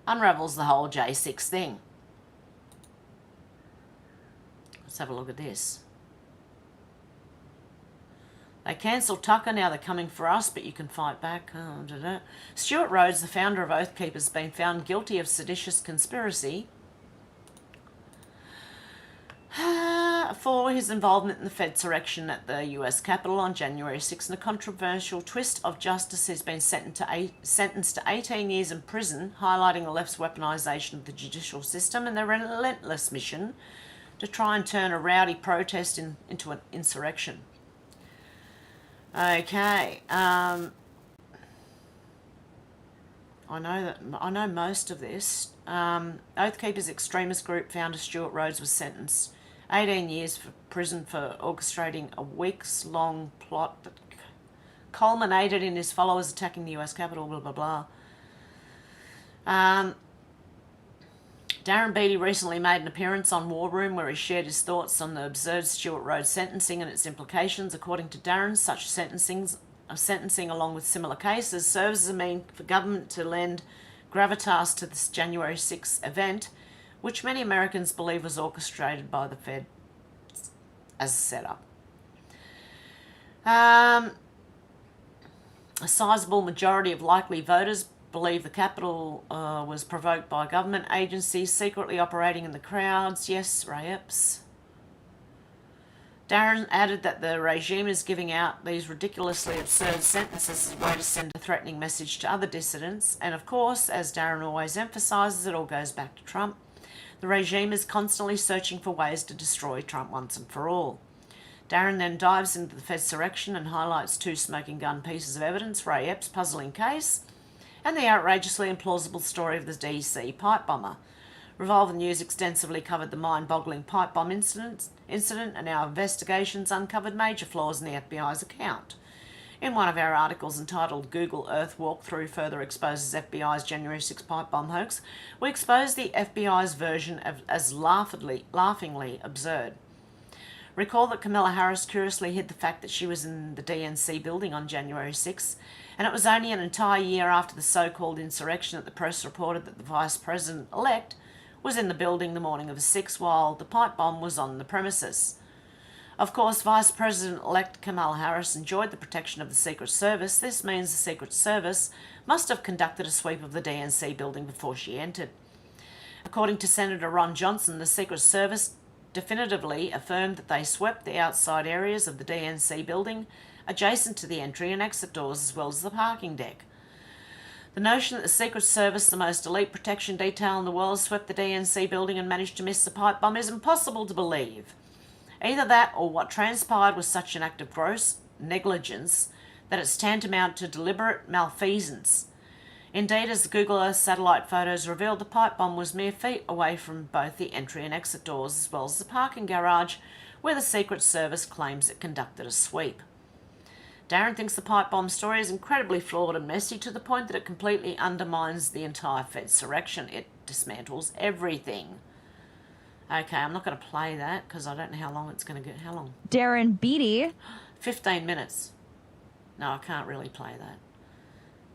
unravels the whole J6 thing. Let's have a look at this. They cancelled Tucker, now they're coming for us, but you can fight back. Stuart Rhodes, the founder of Oath Keepers, has been found guilty of seditious conspiracy for his involvement in the Fedsurrection at the US Capitol on January 6. In a controversial twist of justice, he's been sentenced to 18 years in prison, highlighting the left's weaponisation of the judicial system and their relentless mission to try and turn a rowdy protest into an insurrection. Okay, I know most of this. Oath Keepers extremist group founder Stuart Rhodes was sentenced 18 years for prison for orchestrating a weeks-long plot that culminated in his followers attacking the US Capitol, blah, blah, blah. Darren Beattie recently made an appearance on War Room where he shared his thoughts on the absurd Stuart Rhodes sentencing and its implications. According to Darren, such sentencing along with similar cases serves as a means for government to lend gravitas to this January 6th event, which many Americans believe was orchestrated by the Fed as a setup. A sizable majority of likely voters believe the Capitol was provoked by government agencies secretly operating in the crowds. Yes, Ray-Epps. Darren added that the regime is giving out these ridiculously absurd sentences as a way to send a threatening message to other dissidents. And of course, as Darren always emphasises, it all goes back to Trump. The regime is constantly searching for ways to destroy Trump once and for all. Darren then dives into the Fedsurrection and highlights 2 smoking gun pieces of evidence, Ray Epps' puzzling case and the outrageously implausible story of the DC pipe bomber. Revolver News extensively covered the mind-boggling pipe bomb incident, and our investigations uncovered major flaws in the FBI's account. In one of our articles entitled Google Earth Walkthrough Further Exposes FBI's January 6 Pipe Bomb Hoax, we exposed the FBI's version as laughingly absurd. Recall that Kamala Harris curiously hid the fact that she was in the DNC building on January 6, and it was only an entire year after the so-called insurrection that the press reported that the Vice President-elect was in the building the morning of the 6th while the pipe bomb was on the premises. Of course, Vice President-elect Kamala Harris enjoyed the protection of the Secret Service. This means the Secret Service must have conducted a sweep of the DNC building before she entered. According to Senator Ron Johnson, the Secret Service definitively affirmed that they swept the outside areas of the DNC building adjacent to the entry and exit doors as well as the parking deck. The notion that the Secret Service, the most elite protection detail in the world, swept the DNC building and managed to miss the pipe bomb is impossible to believe. Either that or what transpired was such an act of gross negligence that it's tantamount to deliberate malfeasance. Indeed, as the Google Earth satellite photos revealed, the pipe bomb was mere feet away from both the entry and exit doors as well as the parking garage where the Secret Service claims it conducted a sweep. Darren thinks the pipe bomb story is incredibly flawed and messy to the point that it completely undermines the entire Fedsurrection. It dismantles everything. Okay, I'm not going to play that because I don't know how long it's going to get. How long? Darren Beattie. 15 minutes. No, I can't really play that.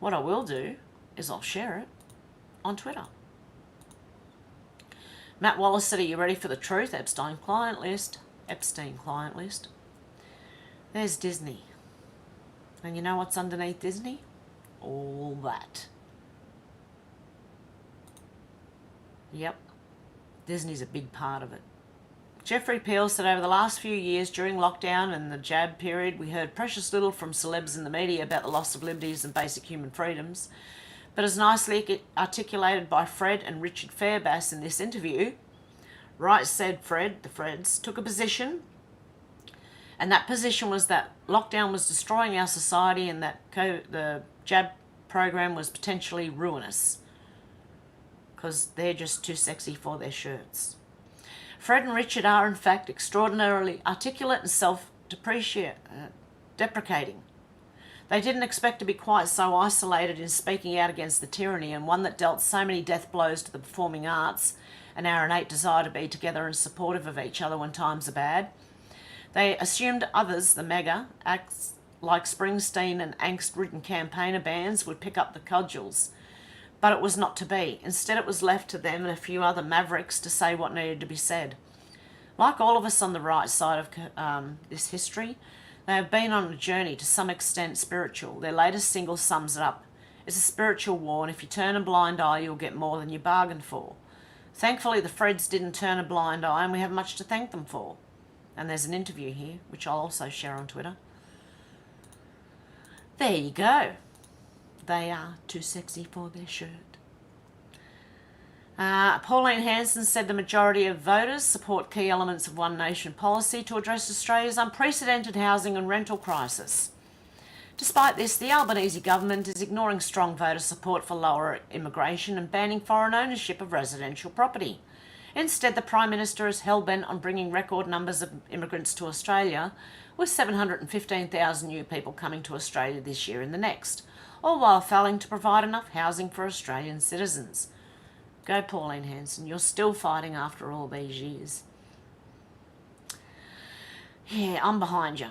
What I will do is I'll share it on Twitter. Matt Wallace said, are you ready for the truth? Epstein client list. There's Disney. And you know what's underneath Disney? All that. Yep. Disney's a big part of it. Jeffrey Peel said over the last few years during lockdown and the jab period, we heard precious little from celebs in the media about the loss of liberties and basic human freedoms. But as nicely articulated by Fred and Richard Fairbass in this interview, right said Fred, the Freds, took a position, and that position was that lockdown was destroying our society and that the jab program was potentially ruinous because they're just too sexy for their shirts. Fred and Richard are, in fact, extraordinarily articulate and self-deprecating. They didn't expect to be quite so isolated in speaking out against the tyranny, and one that dealt so many death blows to the performing arts and our innate desire to be together and supportive of each other when times are bad. They assumed others, the mega, acts like Springsteen and angst-ridden campaigner bands, would pick up the cudgels. But it was not to be. Instead, it was left to them and a few other mavericks to say what needed to be said. Like all of us on the right side of this history, they have been on a journey to some extent spiritual. Their latest single sums it up. It's a spiritual war, and if you turn a blind eye, you'll get more than you bargained for. Thankfully, the Freds didn't turn a blind eye, and we have much to thank them for. And there's an interview here, which I'll also share on Twitter. There you go. They are too sexy for their shirt. Pauline Hanson said the majority of voters support key elements of One Nation policy to address Australia's unprecedented housing and rental crisis. Despite this, the Albanese government is ignoring strong voter support for lower immigration and banning foreign ownership of residential property. Instead, the Prime Minister is hell-bent on bringing record numbers of immigrants to Australia, with 715,000 new people coming to Australia this year and the next, all while failing to provide enough housing for Australian citizens. Go Pauline Hanson, you're still fighting after all these years. Yeah, I'm behind you.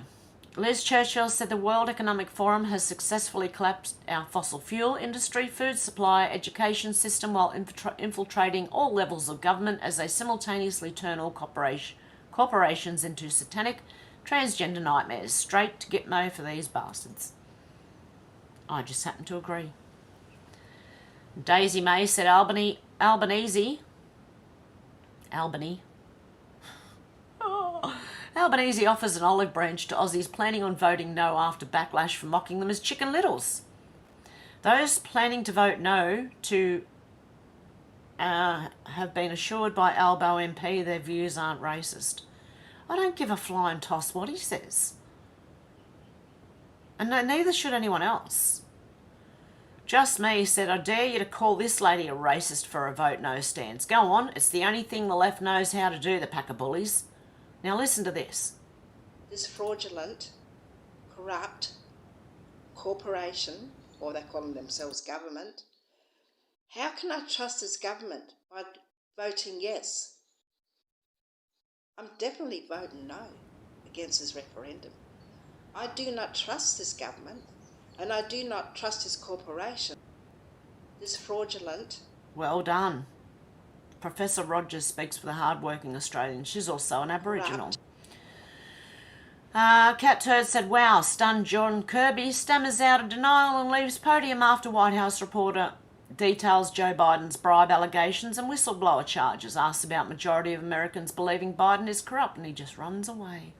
Liz Churchill said the World Economic Forum has successfully collapsed our fossil fuel industry, food supply, education system while infiltrating all levels of government as they simultaneously turn all corporations into satanic transgender nightmares. Straight to Gitmo for these bastards. I just happen to agree. Daisy May said Albany. Albanese offers an olive branch to Aussies planning on voting no after backlash for mocking them as chicken littles. Those planning to vote no have been assured by Albo MP their views aren't racist. I don't give a flying toss what he says. And neither should anyone else. Just Me said, I dare you to call this lady a racist for a vote no stance. Go on, it's the only thing the left knows how to do, the pack of bullies. Now listen to this. This fraudulent, corrupt corporation, or they call themselves government, how can I trust this government by voting yes? I'm definitely voting no against this referendum. I do not trust this government, and I do not trust this corporation. This fraudulent... Well done. Professor Rogers speaks for the hard-working Australians. She's also an Aboriginal. Cat Turd said, wow, stunned John Kirby stammers out of denial and leaves podium after White House reporter details Joe Biden's bribe allegations and whistleblower charges, asks about majority of Americans believing Biden is corrupt, and he just runs away.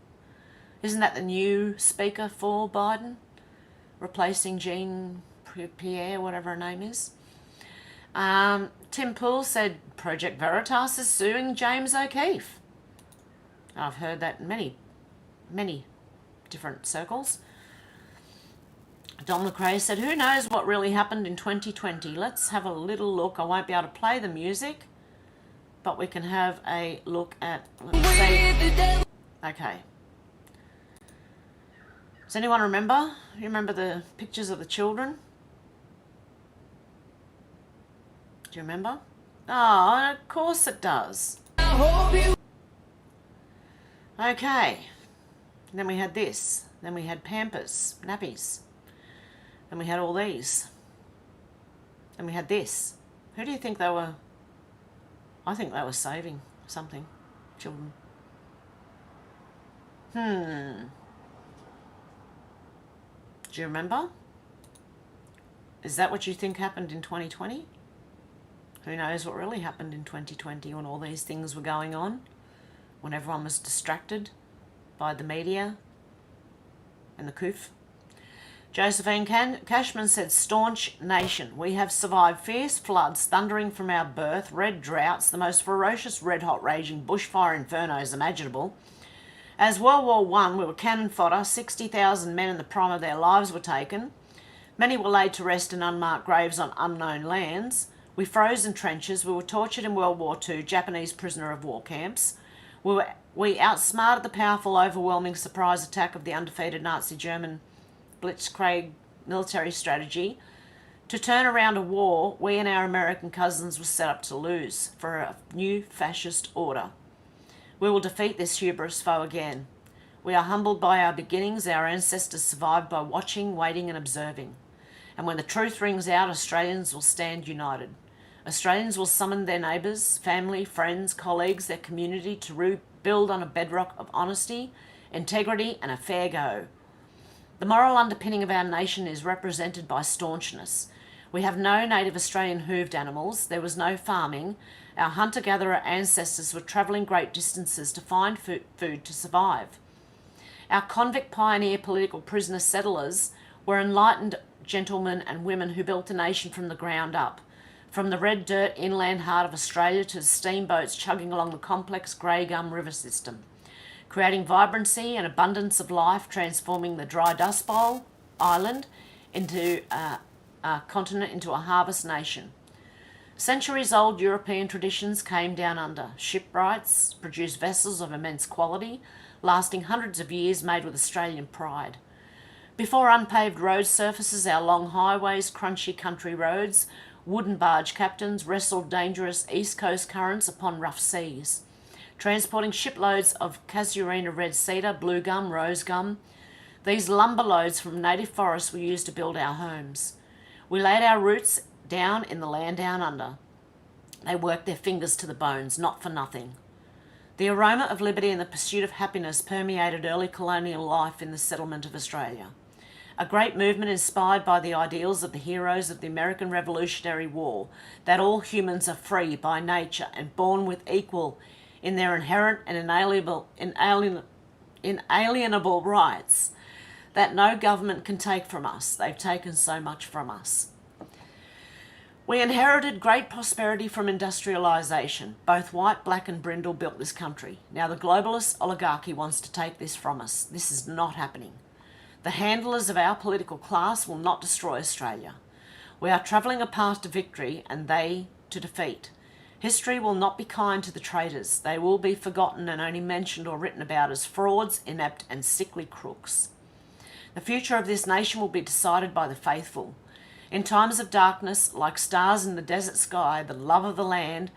Isn't that the new speaker for Biden? Replacing Jean Pierre, whatever her name is. Tim Poole said Project Veritas is suing James O'Keefe. I've heard that in many different circles. Don McRae said, who knows what really happened in 2020? Let's have a little look. I won't be able to play the music, but we can have a look at... Okay. Does anyone remember? You remember the pictures of the children? Do you remember? Oh, of course it does. Okay. Then we had this. Then we had Pampers, nappies. Then we had all these. Then we had this. Who do you think they were? I think they were saving something. Children. Do you remember? Is that what you think happened in 2020? Who knows what really happened in 2020 when all these things were going on? When everyone was distracted by the media and the coof? Josephine Cashman said, staunch nation. We have survived fierce floods thundering from our birth, red droughts, the most ferocious red-hot raging bushfire infernos imaginable. As World War I, we were cannon fodder. 60,000 men in the prime of their lives were taken. Many were laid to rest in unmarked graves on unknown lands. We froze in trenches. We were tortured in World War II, Japanese prisoner of war camps. We outsmarted the powerful, overwhelming surprise attack of the undefeated Nazi German Blitzkrieg military strategy to turn around a war we and our American cousins were set up to lose for a new fascist order. We will defeat this hubris foe again. We are humbled by our beginnings. Our ancestors survived by watching, waiting and observing. And when the truth rings out, Australians will stand united. Australians will summon their neighbours, family, friends, colleagues, their community to rebuild on a bedrock of honesty, integrity and a fair go. The moral underpinning of our nation is represented by staunchness. We have no native Australian hooved animals. There was no farming. Our hunter-gatherer ancestors were travelling great distances to find food to survive. Our convict pioneer political prisoner settlers were enlightened gentlemen and women who built a nation from the ground up, from the red dirt inland heart of Australia to the steamboats chugging along the complex Grey Gum River system, creating vibrancy and abundance of life, transforming the dry Dust Bowl island into a continent, into a harvest nation. Centuries-old European traditions came down under. Shipwrights produced vessels of immense quality, lasting hundreds of years, made with Australian pride. Before unpaved road surfaces, our long highways, crunchy country roads, wooden barge captains wrestled dangerous east coast currents upon rough seas, transporting shiploads of casuarina red cedar, blue gum, rose gum. These lumber loads from native forests were used to build our homes. We laid our roots down in the land down under. They worked their fingers to the bones, not for nothing. The aroma of liberty and the pursuit of happiness permeated early colonial life in the settlement of Australia. A great movement inspired by the ideals of the heroes of the American Revolutionary War, that all humans are free by nature and born with equal in their inherent and inalienable rights, that no government can take from us. They've taken so much from us. We inherited great prosperity from industrialisation. Both white, black and brindle built this country. Now the globalist oligarchy wants to take this from us. This is not happening. The handlers of our political class will not destroy Australia. We are travelling a path to victory and they to defeat. History will not be kind to the traitors. They will be forgotten and only mentioned or written about as frauds, inept and sickly crooks. The future of this nation will be decided by the faithful. In times of darkness, like stars in the desert sky, the love of the land,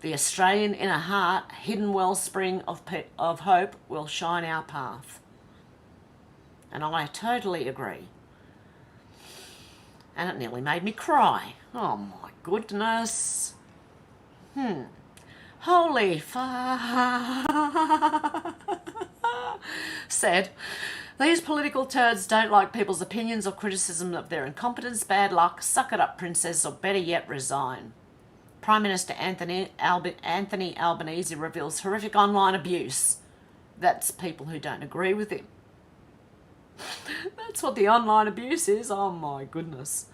the Australian inner heart, hidden wellspring of hope will shine our path. And I totally agree. And it nearly made me cry. Oh my goodness. Holy said, these political turds don't like people's opinions or criticism of their incompetence, bad luck, suck it up princess, or better yet resign. Prime Minister Anthony Albanese reveals horrific online abuse. That's people who don't agree with him. That's what the online abuse is. Oh my goodness.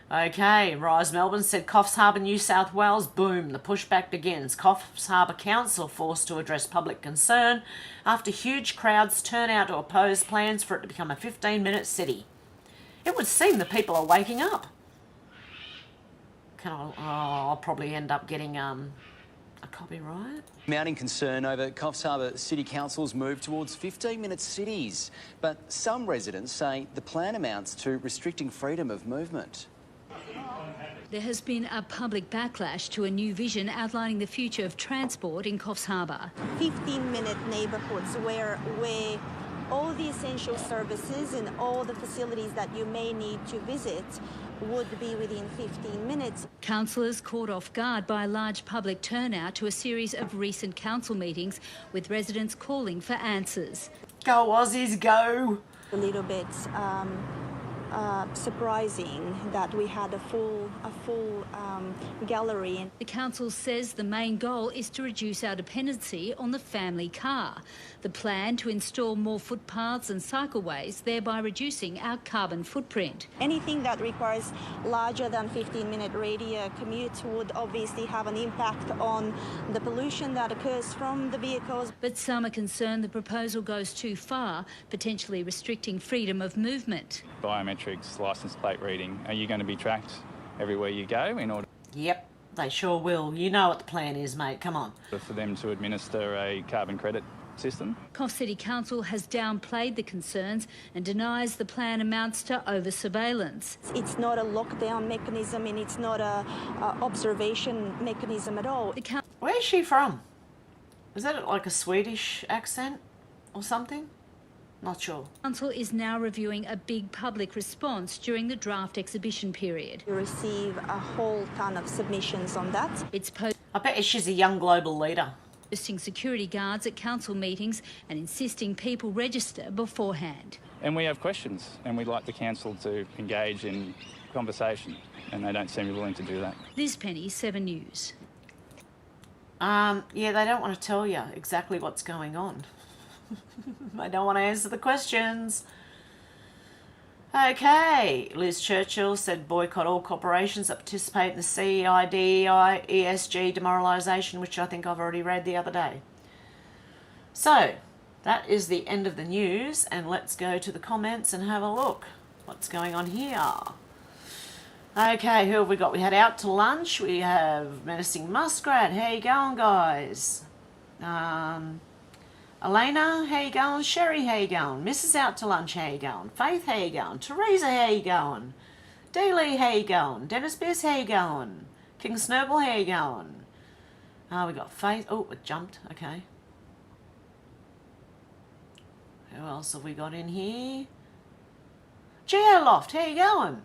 Okay, Rise Melbourne said Coffs Harbour, New South Wales, boom, the pushback begins. Coffs Harbour Council forced to address public concern after huge crowds turn out to oppose plans for it to become a 15-minute city. It would seem the people are waking up. I'll probably end up getting a copyright. Mounting concern over Coffs Harbour City Council's move towards 15-minute cities. But some residents say the plan amounts to restricting freedom of movement. There has been a public backlash to a new vision outlining the future of transport in Coffs Harbour. 15-minute neighbourhoods where all the essential services and all the facilities that you may need to visit would be within 15 minutes. Councillors caught off guard by a large public turnout to a series of recent council meetings with residents calling for answers. Go Aussies, go! A little bit surprising that we had a full gallery. The council says the main goal is to reduce our dependency on the family car. The plan to install more footpaths and cycleways, thereby reducing our carbon footprint. Anything that requires larger than 15-minute radius commute would obviously have an impact on the pollution that occurs from the vehicles. But some are concerned the proposal goes too far, potentially restricting freedom of movement. Biometrics, licence plate reading, are you going to be tracked everywhere you go in order? Yep, they sure will. You know what the plan is, mate. Come on. For them to administer a carbon credit system. Coff City Council has downplayed the concerns and denies the plan amounts to over-surveillance. It's not a lockdown mechanism and it's not a observation mechanism at all. Where is she from? Is that like a Swedish accent or something? Not sure. Council is now reviewing a big public response during the draft exhibition period. You receive a whole ton of submissions on that. I bet she's a young global leader. Posting security guards at council meetings and insisting people register beforehand. And we have questions, and we'd like the council to engage in conversation, and they don't seem to be willing to do that. Liz Penny, 7 News. Yeah, they don't want to tell you exactly what's going on. They don't want to answer the questions. Okay, Liz Churchill said boycott all corporations that participate in the CEI, ESG demoralisation, which I think I've already read the other day. So, that is the end of the news, and let's go to the comments and have a look. What's going on here? Okay, who have we got? We had Out to Lunch. We have Menacing Muskrat. How you going, guys? Elena, how you going? Sherry, how you going? Mrs. Out to Lunch, how you going? Faith, how you going? Teresa, how you going? Dealey, how you going? Dennis Biss, how you going? King Snowball, how you going? We got Faith. Oh, it jumped. Okay. Who else have we got in here? Geoloft, how you going?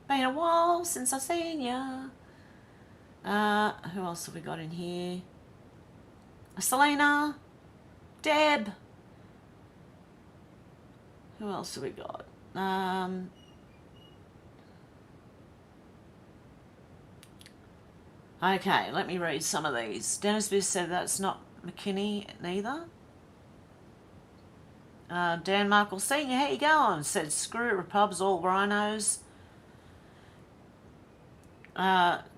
Been a while since I've seen ya. Who else have we got in here? Selena. Deb. Who else have we got? Okay, let me read some of these. Dennis Biss said that's not McKinney neither. Dan Markle Senior, how you going? Said screw it, repubs, all rhinos.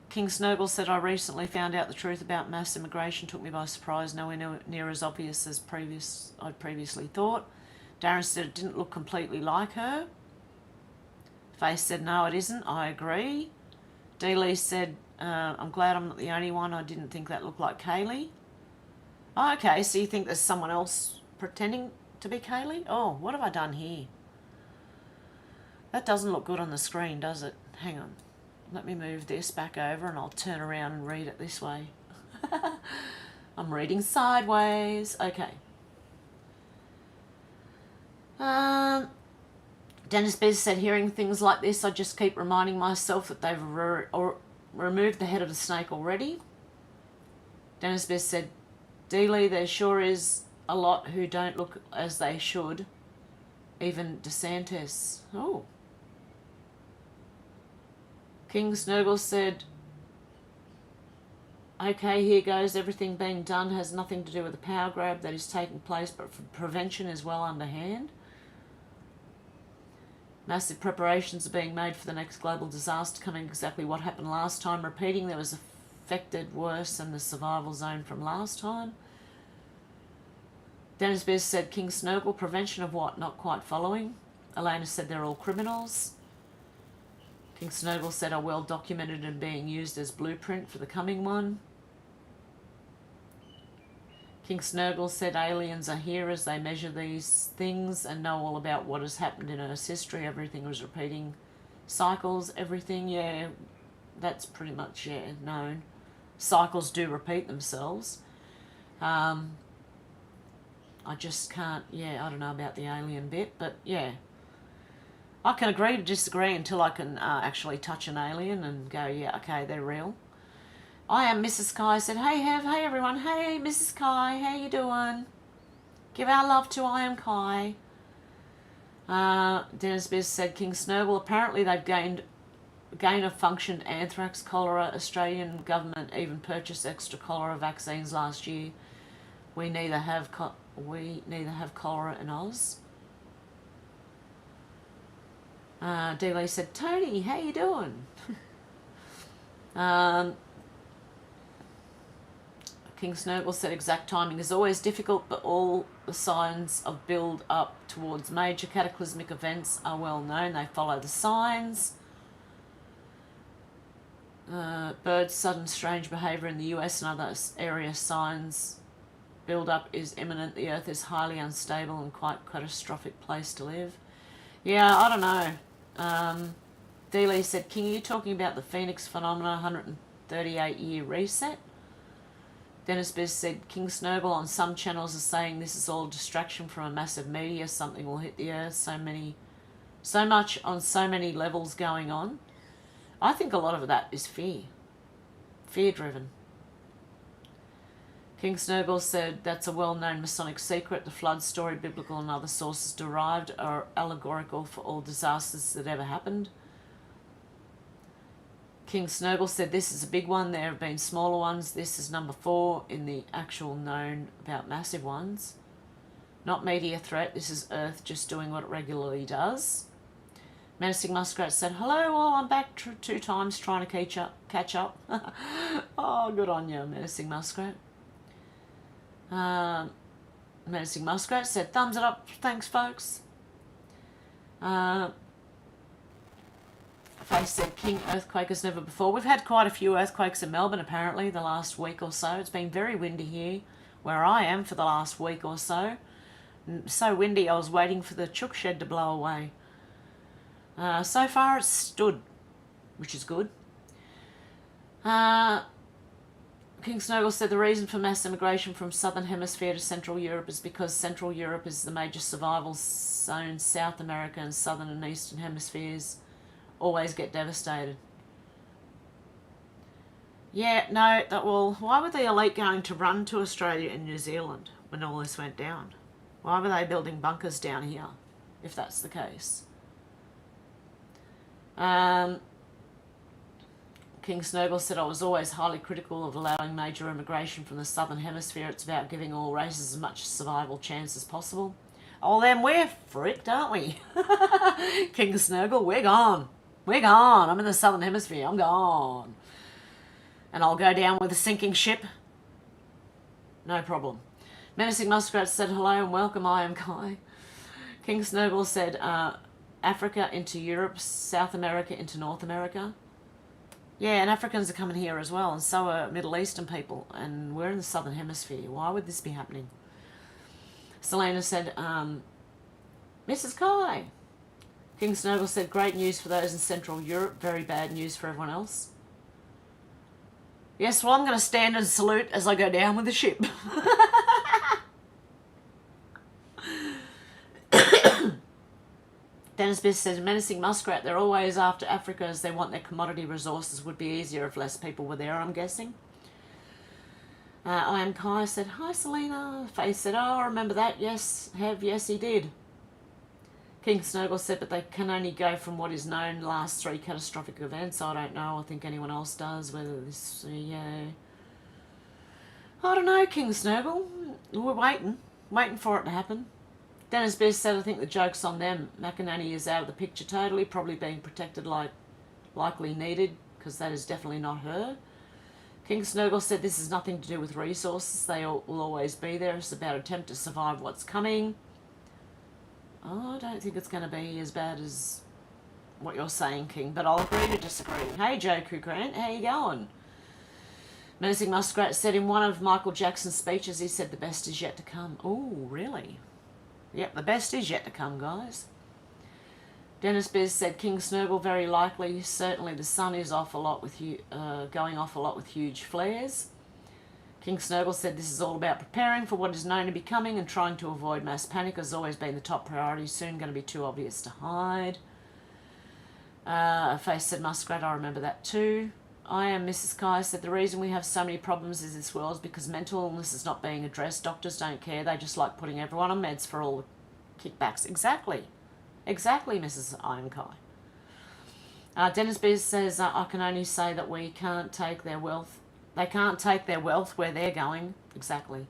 King Snowball said, I recently found out the truth about mass immigration. Took me by surprise, nowhere near as obvious as I'd previously thought. Darren said it didn't look completely like her. Faith said, no, it isn't. I agree. D. Lee said, I'm glad I'm not the only one. I didn't think that looked like Kaylee. Oh, okay, so you think there's someone else pretending to be Kaylee? Oh, what have I done here? That doesn't look good on the screen, does it? Hang on. Let me move this back over and I'll turn around and read it this way. I'm reading sideways. Okay. Dennis Bez said, hearing things like this, I just keep reminding myself that they've removed the head of the snake already. Dennis Bez said, Dealey, there sure is a lot who don't look as they should. Even DeSantis. Oh. King Snurgle said, okay, here goes. Everything being done has nothing to do with the power grab that is taking place, but prevention is well underhand. Massive preparations are being made for the next global disaster, coming exactly what happened last time. Repeating, there was affected worse than the survival zone from last time. Dennis Bez said, King Snurgle, prevention of what? Not quite following. Elena said they're all criminals. King Snowball said are well documented and being used as blueprint for the coming one. King Snurgle said aliens are here as they measure these things and know all about what has happened in Earth's history. Everything was repeating cycles, everything, yeah, that's pretty much, yeah, known. Cycles do repeat themselves. I just can't, yeah, I don't know about the alien bit, but yeah. I can agree to disagree until I can actually touch an alien and go, yeah, okay, they're real. I am Mrs. Kai said, hey, Hev, hey, everyone. Hey, Mrs. Kai, how you doing? Give our love to I am Kai. Dennis Biz said, King Snowball, apparently they've gained gain-of-function anthrax, cholera. Australian government even purchased extra cholera vaccines last year. We neither have cholera in Oz. Dealey said, Tony, how you doing? King Snowball said, exact timing is always difficult, but all the signs of build up towards major cataclysmic events are well known. They follow the signs. Birds' sudden strange behaviour in the US and other area signs build-up is imminent. The Earth is highly unstable and quite catastrophic place to live. Yeah, I don't know. Dealey said, King, are you talking about the Phoenix phenomena, 138-year reset? Dennis Biz said, King Snowball on some channels are saying this is all a distraction from a massive meteor. Something will hit the Earth. So much on so many levels going on. I think a lot of that is fear. Fear-driven. King Snowball said, that's a well-known Masonic secret. The flood story, biblical and other sources derived, are allegorical for all disasters that ever happened. King Snowball said, this is a big one. There have been smaller ones. This is number 4 in the actual known about massive ones. Not meteor threat. This is Earth just doing what it regularly does. Menacing Muskrat said, hello, all. I'm back 2 times trying to catch up. Oh, good on you, Menacing Muskrat. Menacing Muskrat said, thumbs it up. Thanks, folks. Face said, King, earthquake as never before. We've had quite a few earthquakes in Melbourne, apparently, the last week or so. It's been very windy here, where I am, for the last week or so. So windy, I was waiting for the chook shed to blow away. So far, it's stood, which is good. King Snowball said the reason for mass immigration from southern hemisphere to Central Europe is because Central Europe is the major survival zone. South America and southern and eastern hemispheres always get devastated. Yeah, no, well, why were the elite going to run to Australia and New Zealand when all this went down? Why were they building bunkers down here, if that's the case? King Snowball said, I was always highly critical of allowing major immigration from the southern hemisphere. It's about giving all races as much survival chance as possible. Oh, then we're fricked, aren't we? King Snowball, we're gone. We're gone. I'm in the southern hemisphere. I'm gone. And I'll go down with a sinking ship. No problem. Menacing Muskrat said, hello and welcome. I am Kai. King Snowball said, Africa into Europe, South America into North America. Yeah, and Africans are coming here as well, and so are Middle Eastern people, and we're in the southern hemisphere. Why would this be happening? Selena said, Mrs. Kai. King Snowball said, great news for those in Central Europe, very bad news for everyone else. Yes, well, I'm going to stand and salute as I go down with the ship. Dennis Biss says, Menacing Muskrat, they're always after Africa as they want their commodity resources. Would be easier if less people were there, I'm guessing. I am Kai said, hi, Selena. Faye said, oh, I remember that. Yes, Hev, yes, he did. King Snowball said, but they can only go from what is known last 3 catastrophic events. I don't know. I think anyone else does. Whether this, yeah. I don't know, King Snowball. We're waiting for it to happen. Dennis Best said, I think the joke's on them. McInerney is out of the picture totally, probably being protected like likely needed, because that is definitely not her. King Snowball said, this has nothing to do with resources. They will always be there. It's about attempt to survive what's coming. Oh, I don't think it's going to be as bad as what you're saying, King, but I'll agree to disagree. Hey, Joe Grant, how you going? Menacing Muskrat said in one of Michael Jackson's speeches, he said the best is yet to come. Oh, really? Yep, the best is yet to come, guys. Dennis Bez said, King Snowball, very likely. Certainly the sun is off a lot with going off a lot with huge flares. King Snowball said, this is all about preparing for what is known to be coming and trying to avoid mass panic has always been the top priority. Soon going to be too obvious to hide. Face said, Muskrat, I remember that too. I am Mrs. Kai said, the reason we have so many problems in this world is because mental illness is not being addressed. Doctors don't care. They just like putting everyone on meds for all the kickbacks. Exactly. Exactly, Mrs. I am Kai. Dennis Beers says, I can only say that we can't take their wealth. They can't take their wealth where they're going. Exactly.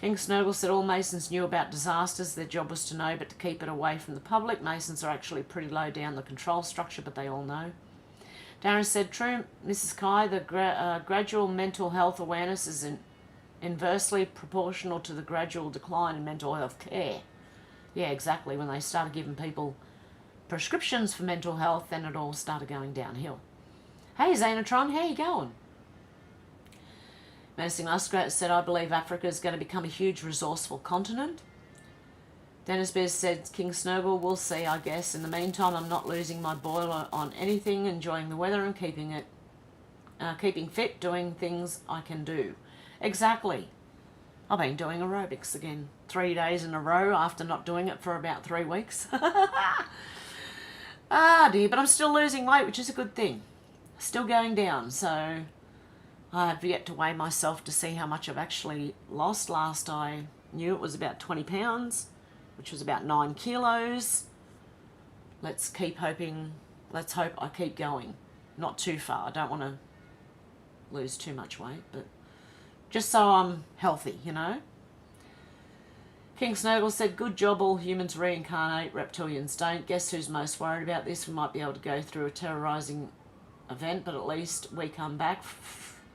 King Snowball said all Masons knew about disasters. Their job was to know, but to keep it away from the public. Masons are actually pretty low down the control structure, but they all know. Darren said, true, Mrs. Kai, the gradual mental health awareness is inversely proportional to the gradual decline in mental health care. Yeah, exactly. When they started giving people prescriptions for mental health, then it all started going downhill. Hey, Xanatron, how you going? Menacing Muskrat said, I believe Africa is going to become a huge resourceful continent. Dennis Beers said, King Snowball, we'll see, I guess. In the meantime, I'm not losing my boiler on anything, enjoying the weather and keeping fit, doing things I can do. Exactly. I've been doing aerobics again 3 days in a row after not doing it for about 3 weeks. Ah dear, but I'm still losing weight, which is a good thing. Still going down, so I have yet to weigh myself to see how much I've actually lost. Last I knew it was about 20 pounds, which was about 9 kilos. Let's hope I keep going. Not too far. I don't want to lose too much weight, but just so I'm healthy, you know. King Snowball said, good job, all humans reincarnate, reptilians don't. Guess who's most worried about this? We might be able to go through a terrorising event, but at least we come back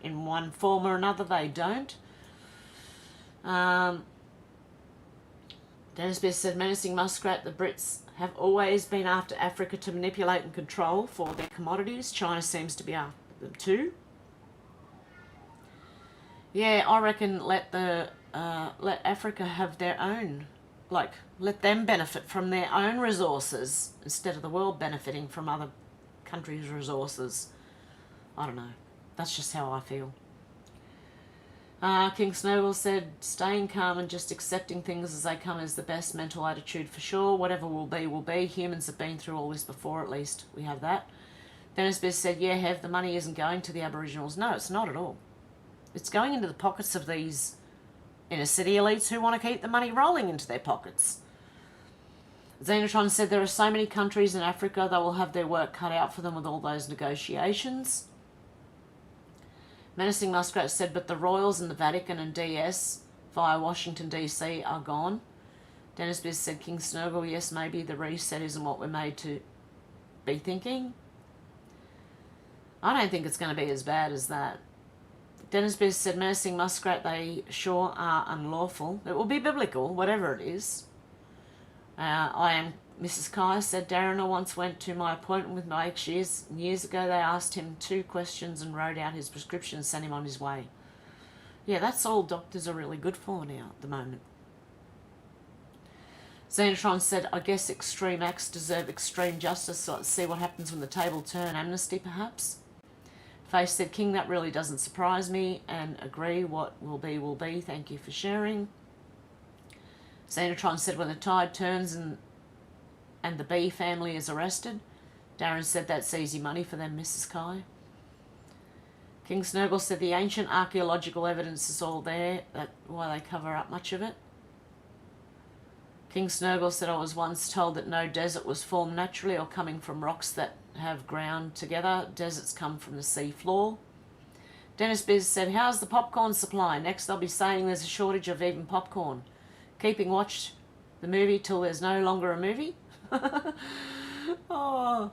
in one form or another. They don't. Dennis Beer said, Menacing Muskrat, the Brits have always been after Africa to manipulate and control for their commodities. China seems to be after them too. Yeah, I reckon let Africa have their own, let them benefit from their own resources instead of the world benefiting from other countries' resources. I don't know. That's just how I feel. King Snowball said, staying calm and just accepting things as they come is the best mental attitude for sure. Whatever will be, will be. Humans have been through all this before, at least we have that. Dennis Biss said, yeah, Hev, the money isn't going to the Aboriginals. No, it's not at all. It's going into the pockets of these inner city elites who want to keep the money rolling into their pockets. Xenotron said, there are so many countries in Africa, they will have their work cut out for them with all those negotiations. Menacing Muskrat said, but the Royals and the Vatican and DS via Washington, D.C. are gone. Dennis Biz said, King Snurgle, yes, maybe the reset isn't what we're made to be thinking. I don't think it's going to be as bad as that. Dennis Biz said, Menacing Muskrat, they sure are unlawful. It will be biblical, whatever it is. I am Mrs. Kai said, Darren, I once went to my appointment with my ex years ago. They asked him 2 questions and wrote out his prescription and sent him on his way. Yeah, that's all doctors are really good for now at the moment. Xenotron said, I guess extreme acts deserve extreme justice, so let's see what happens when the table turn. Amnesty, perhaps? Face said, King, that really doesn't surprise me, and agree what will be will be. Thank you for sharing. Xenotron said, when the tide turns and the B family is arrested. Darren said, that's easy money for them, Mrs. Kai. King Snurgle said, the ancient archaeological evidence is all there. That's why they cover up much of it. King Snurgle said, I was once told that no desert was formed naturally or coming from rocks that have ground together. Deserts come from the sea floor. Dennis Biz said, how's the popcorn supply? Next they'll be saying there's a shortage of even popcorn. Keeping watch the movie till there's no longer a movie? Oh.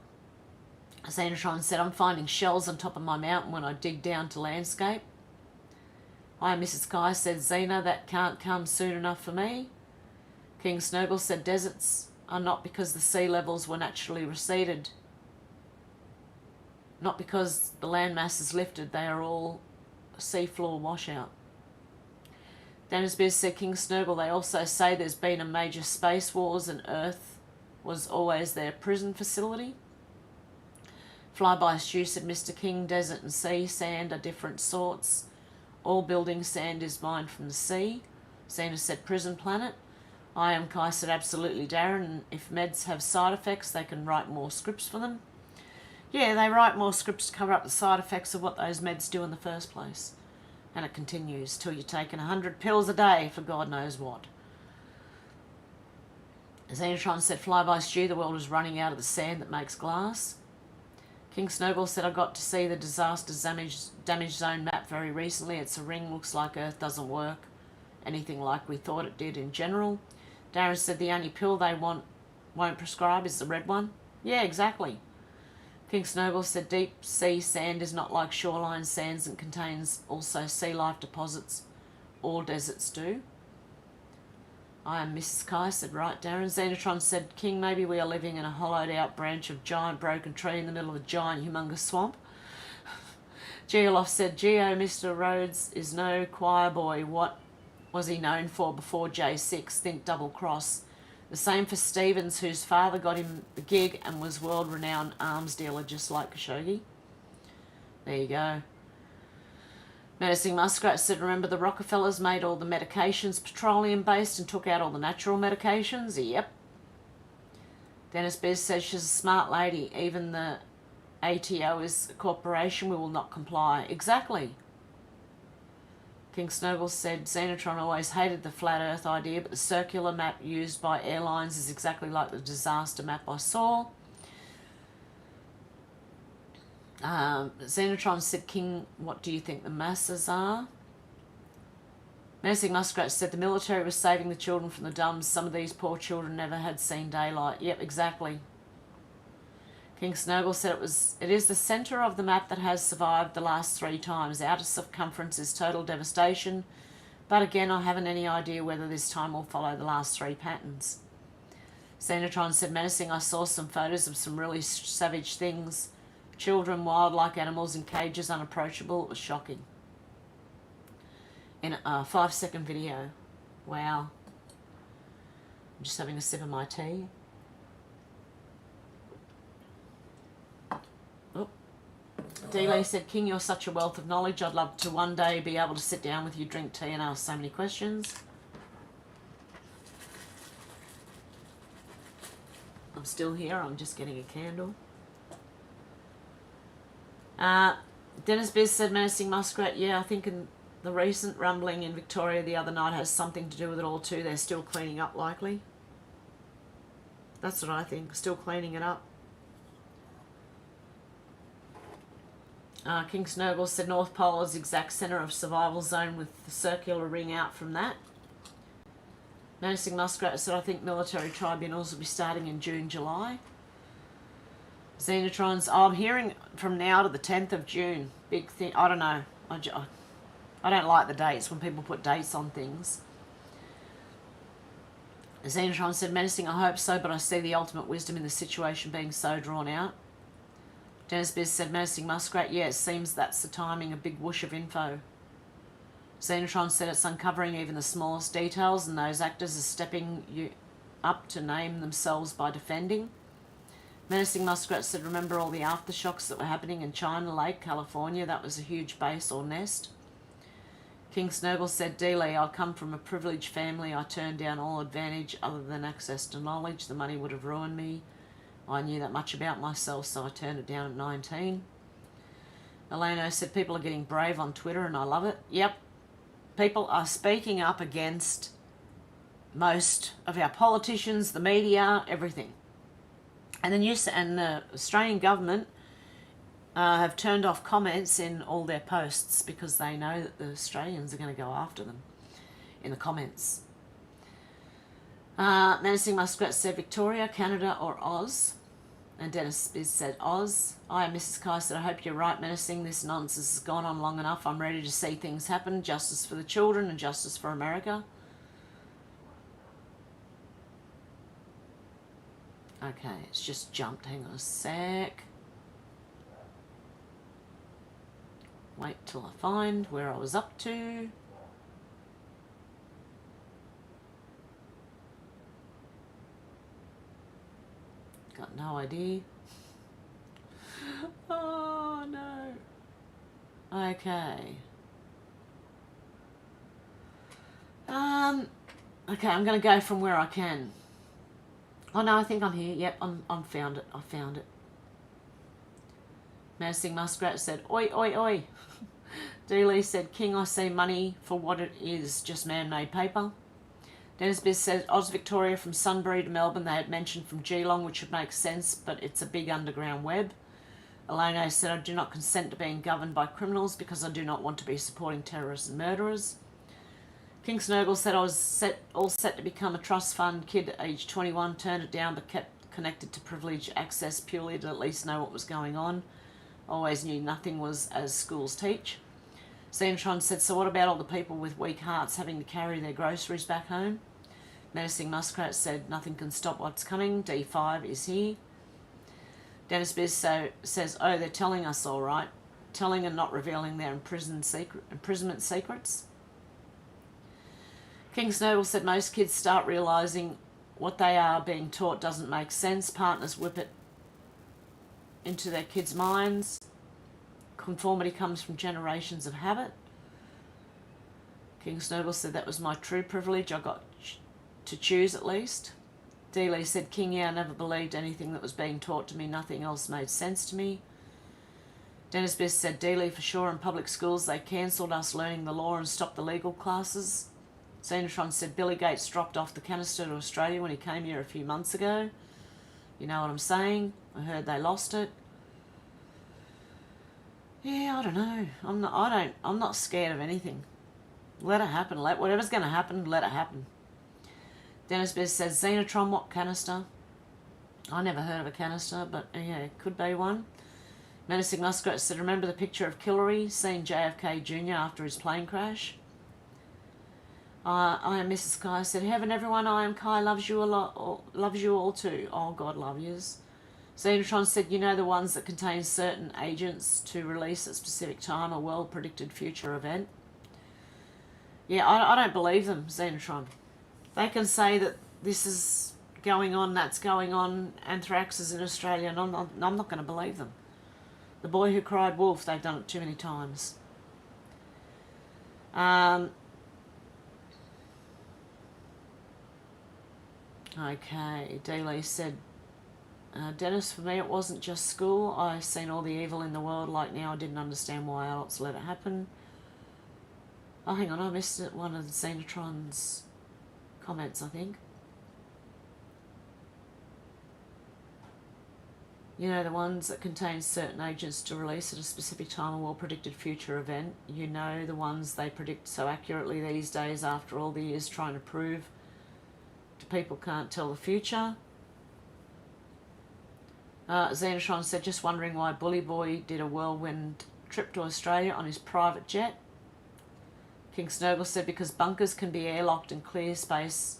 Xenotron said, I'm finding shells on top of my mountain when I dig down to landscape. Hi, Mrs. Kai said, Xena, that can't come soon enough for me. King Snurgle said, deserts are not because the sea levels were naturally receded. Not because the landmass is lifted, they are all seafloor washout. Dennis Beers said, King Snurgle, they also say there's been a major space wars and Earth was always their prison facility. Flyby Stew said, Mr. King, desert and sea sand are different sorts. All building sand is mined from the sea. Xena said, prison planet. I am Kai said, absolutely, Darren. And if meds have side effects, they can write more scripts for them. Yeah, they write more scripts to cover up the side effects of what those meds do in the first place. And it continues till you're taking 100 pills a day for God knows what. Xenotron said, Flyby Stew, the world is running out of the sand that makes glass. King Snowball said, I got to see the disaster damage zone map very recently. It's a ring, looks like Earth doesn't work anything like we thought it did in general. Darren said, the only pill they won't prescribe is the red one. Yeah, exactly. King Snowball said, deep sea sand is not like shoreline sands and contains also sea life deposits. All deserts do. I am Mrs. Kai said, right, Darren. Xenotron said, King, maybe we are living in a hollowed out branch of giant broken tree in the middle of a giant humongous swamp. Geoloff said, Geo, Mr. Rhodes is no choir boy. What was he known for before J6? Think double cross. The same for Stevens, whose father got him the gig and was world-renowned arms dealer, just like Khashoggi. There you go. Menacing Muskrat said, remember the Rockefellers made all the medications petroleum-based and took out all the natural medications? Yep. Dennis Bez says she's a smart lady. Even the ATO is a corporation. We will not comply. Exactly. King Snowball said, Xenotron always hated the flat earth idea, but the circular map used by airlines is exactly like the disaster map I saw. Xenotron said, King, what do you think the masses are? Menacing Muskrat said, the military was saving the children from the dumps. Some of these poor children never had seen daylight. Yep, exactly. King Snowball said it is the centre of the map that has survived the last 3 times. Outer circumference is total devastation, but again, I haven't any idea whether this time will follow the last 3 patterns. Xenotron said, menacing, I saw some photos of some really savage things. Children, wild-like animals in cages, unapproachable. It was shocking. In a 5-second video. Wow. I'm just having a sip of my tea. D-Lee said, King, you're such a wealth of knowledge. I'd love to one day be able to sit down with you, drink tea and ask so many questions. I'm still here. I'm just getting a candle. Dennis Biz said, menacing Muskrat, yeah, I think in the recent rumbling in Victoria the other night has something to do with it all too. They're still cleaning up, likely. That's what I think. Still cleaning it up. King Snowball said North Pole is the exact centre of survival zone with the circular ring out from that. Menacing Muskrat said, I think military tribunals will be starting in June, July. Xenotrons, I'm hearing from now to the 10th of June. Big thing. I don't know. I don't like the dates when people put dates on things. Xenotron said, menacing, I hope so, but I see the ultimate wisdom in the situation being so drawn out. Dennis Biz said, menacing Muskrat, yeah, it seems that's the timing, a big whoosh of info. Xenotron said it's uncovering even the smallest details and those actors are stepping you up to name themselves by defending. Menacing Muskrat said, remember all the aftershocks that were happening in China Lake, California? That was a huge base or nest. King Snowball said, D-Lee, I come from a privileged family. I turned down all advantage other than access to knowledge. The money would have ruined me. I knew that much about myself, so I turned it down at 19. Eleno said, people are getting brave on Twitter and I love it. Yep. People are speaking up against most of our politicians, the media, everything. And the Australian government have turned off comments in all their posts because they know that the Australians are going to go after them in the comments. Menacing Muskrat said Victoria, Canada or Oz. And Dennis Biz said Oz. I am Mrs. Kai said, I hope you're right, menacing. This nonsense has gone on long enough. I'm ready to see things happen. Justice for the children and justice for America. Okay, it's just jumped. Hang on a sec. Wait till I find where I was up to. Got no idea. Oh no. Okay. Okay, I'm going to go from where I can. Oh no, I think I'm here. Yep, I'm found it. I found it. Menacing Muskrat said, oi, oi, oi. D-Lee said, King, I see money for what it is, just man-made paper. Dennis Biz said, Oz Victoria from Sunbury to Melbourne, they had mentioned from Geelong, which would make sense, but it's a big underground web. Eleno said, I do not consent to being governed by criminals because I do not want to be supporting terrorists and murderers. King Snurgle said, I was all set to become a trust fund kid at age 21, turned it down but kept connected to privileged access purely to at least know what was going on. Always knew nothing was as schools teach. Xenotron said, so what about all the people with weak hearts having to carry their groceries back home? Menacing Muskrat said, nothing can stop what's coming. D5 is here. Dennis Biz says, oh, they're telling us all right. telling and not revealing their imprisonment secrets. King Snowball said most kids start realising what they are being taught doesn't make sense. Partners whip it into their kids' minds. Conformity comes from generations of habit. King Snowball said that was my true privilege. I got to choose at least. Dealey said, King, yeah, I never believed anything that was being taught to me. Nothing else made sense to me. Dennis Biss said, Dealey, for sure, in public schools they cancelled us learning the law and stopped the legal classes. Xenotron said, Billy Gates dropped off the canister to Australia when he came here a few months ago. You know what I'm saying? I heard they lost it. Yeah, I don't know. I'm not scared of anything. Let it happen. Whatever's going to happen, let it happen. Dennis Biss says, Xenotron, what canister? I never heard of a canister, but yeah, it could be one. Menacing Muskrat said, remember the picture of Hillary seeing JFK Jr. after his plane crash? I am Mrs. Kai said, Heaven, everyone, I am Kai, loves you a lot, loves you all too. Oh, God love yous. Xenotron said, you know the ones that contain certain agents to release at a specific time, a well-predicted future event? Yeah, I don't believe them, Xenotron. They can say that this is going on, that's going on, anthrax is in Australia, and I'm not going to believe them. The boy who cried wolf, they've done it too many times. Okay, Dealey said, Dennis, for me it wasn't just school. I've seen all the evil in the world like now. I didn't understand why adults let it happen. Oh, hang on, I missed it. One of the Xenotron's comments, I think. You know, the ones that contain certain agents to release at a specific time, a well-predicted future event. You know, the ones they predict so accurately these days after all the years trying to prove to people can't tell the future. Xenotron said, just wondering why Bully Boy did a whirlwind trip to Australia on his private jet. King Snowball said, because bunkers can be airlocked and clear space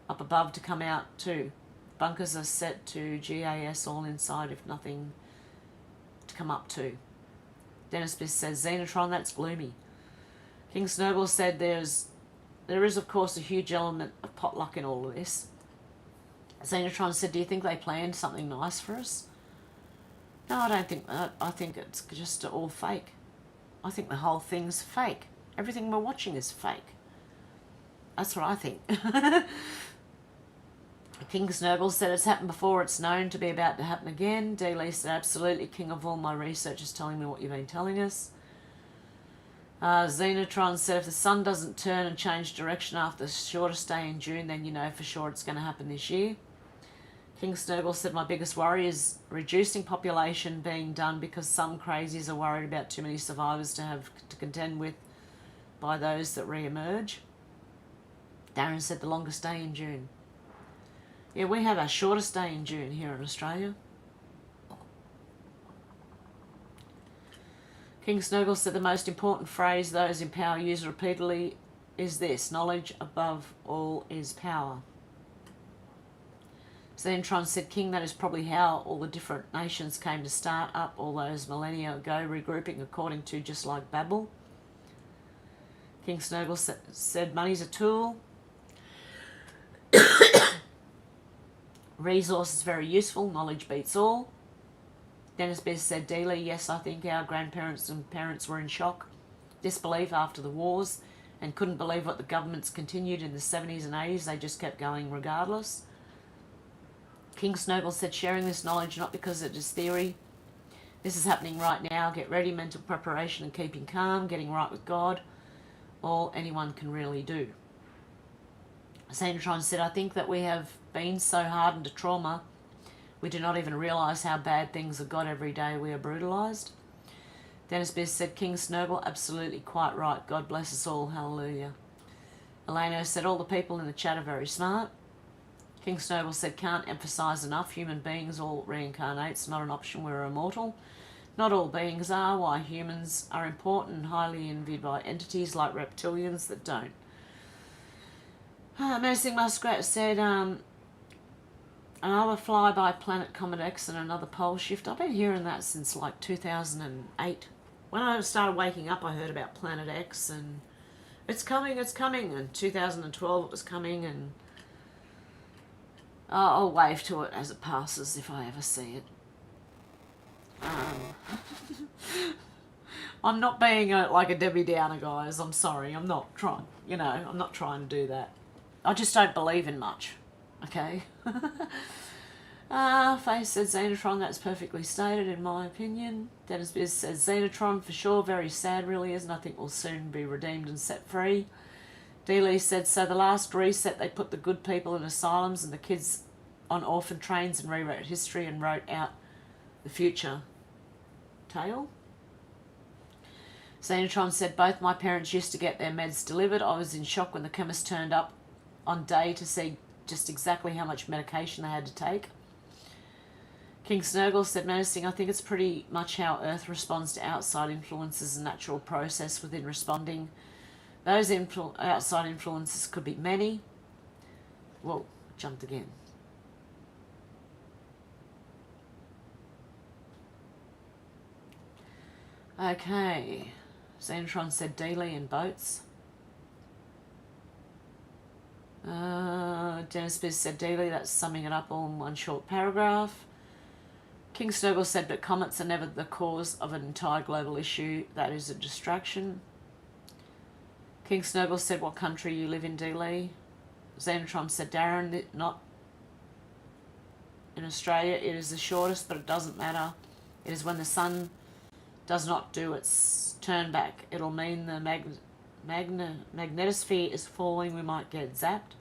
up above to come out too. Bunkers are set to GAS all inside if nothing to come up to. Dennis Biss says, Xenotron, that's gloomy. King Snowball said there is of course a huge element of potluck in all of this. Xenotron said, do you think they planned something nice for us? No, I don't think that. I think it's just all fake. I think the whole thing's fake. Everything we're watching is fake. That's what I think. King Snowball said, it's happened before, it's known to be about to happen again. Dealey said, absolutely, King of all my research is telling me what you've been telling us. Xenotron said, if the sun doesn't turn and change direction after the shortest day in June, then you know for sure it's going to happen this year. King Snowball said, my biggest worry is reducing population being done because some crazies are worried about too many survivors to have to contend with by those that re-emerge. Darren said, the longest day in June. Yeah, we have our shortest day in June here in Australia. King Snowball said, the most important phrase those in power use repeatedly is this: knowledge above all is power. Xenotron said, King, that is probably how all the different nations came to start up all those millennia ago, regrouping according to just like Babel. King Snowball said, money's a tool. Resource is very useful, knowledge beats all. Dennis Best said, Dealey, yes, I think our grandparents and parents were in shock, disbelief after the wars, and couldn't believe what the governments continued in the 70s and 80s. They just kept going regardless. King Snowball said, sharing this knowledge not because it is theory. This is happening right now. Get ready, mental preparation and keeping calm, getting right with God. All anyone can really do. Xenotron said, I think that we have been so hardened to trauma, we do not even realise how bad things have got every day we are brutalised. Dennis Best said, King Snowball, absolutely quite right. God bless us all. Hallelujah. Elena said, all the people in the chat are very smart. King Snowball said, can't emphasise enough, human beings all reincarnate. It's not an option, we're immortal. Not all beings are. Why humans are important and highly envied by entities like reptilians that don't. Menacing Muskrat said, another flyby planet Comet X and another pole shift. I've been hearing that since like 2008. when I started waking up, I heard about Planet X and it's coming, and 2012 it was coming, and I'll wave to it as it passes if I ever see it. I'm not being like a Debbie Downer, guys. I'm sorry. I'm not trying, I'm not trying to do that. I just don't believe in much, okay? Faye said Xenotron, that's perfectly stated in my opinion. Dennis Biz says Xenotron for sure, very sad really is, and I think will soon be redeemed and set free. D. Lee said, so the last reset they put the good people in asylums and the kids on orphan trains and rewrote history and wrote out the future tale. Xenotron said, both my parents used to get their meds delivered. I was in shock when the chemist turned up on day to see just exactly how much medication they had to take. King Snurgle said, noticing, I think it's pretty much how Earth responds to outside influences, a natural process within responding. Those outside influences could be many. Whoa, jumped again. Okay. Xenotron said Dealey in boats. Dennis Biz said Dealey, that's summing it up all in one short paragraph. King Snurgle said, but comets are never the cause of an entire global issue. That is a distraction. King Snurgle said, what country you live in, Dealey? Xenotron said, Darren, not in Australia. It is the shortest, but it doesn't matter. It is when the sun does not do its turn back. It'll mean the magnetosphere is falling. We might get zapped.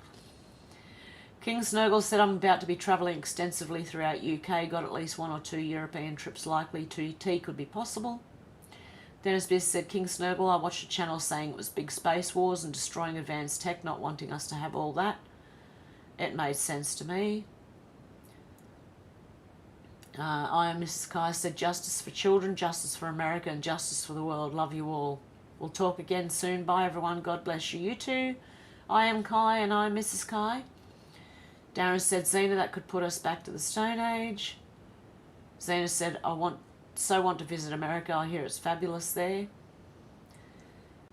King Snurgle said, I'm about to be travelling extensively throughout UK. Got at least 1 or 2 European trips likely. 2T could be possible. Dennis Biss said, King Snurgle, I watched a channel saying it was big space wars and destroying advanced tech, not wanting us to have all that. It made sense to me. I am Mrs. Kai said, justice for children, justice for America, and justice for the world. Love you all. We'll talk again soon. Bye, everyone. God bless you. You too. I am Kai, and I am Mrs. Kai. Darren said, Xena, that could put us back to the Stone Age. Xena said, I want to visit America. I hear it's fabulous there.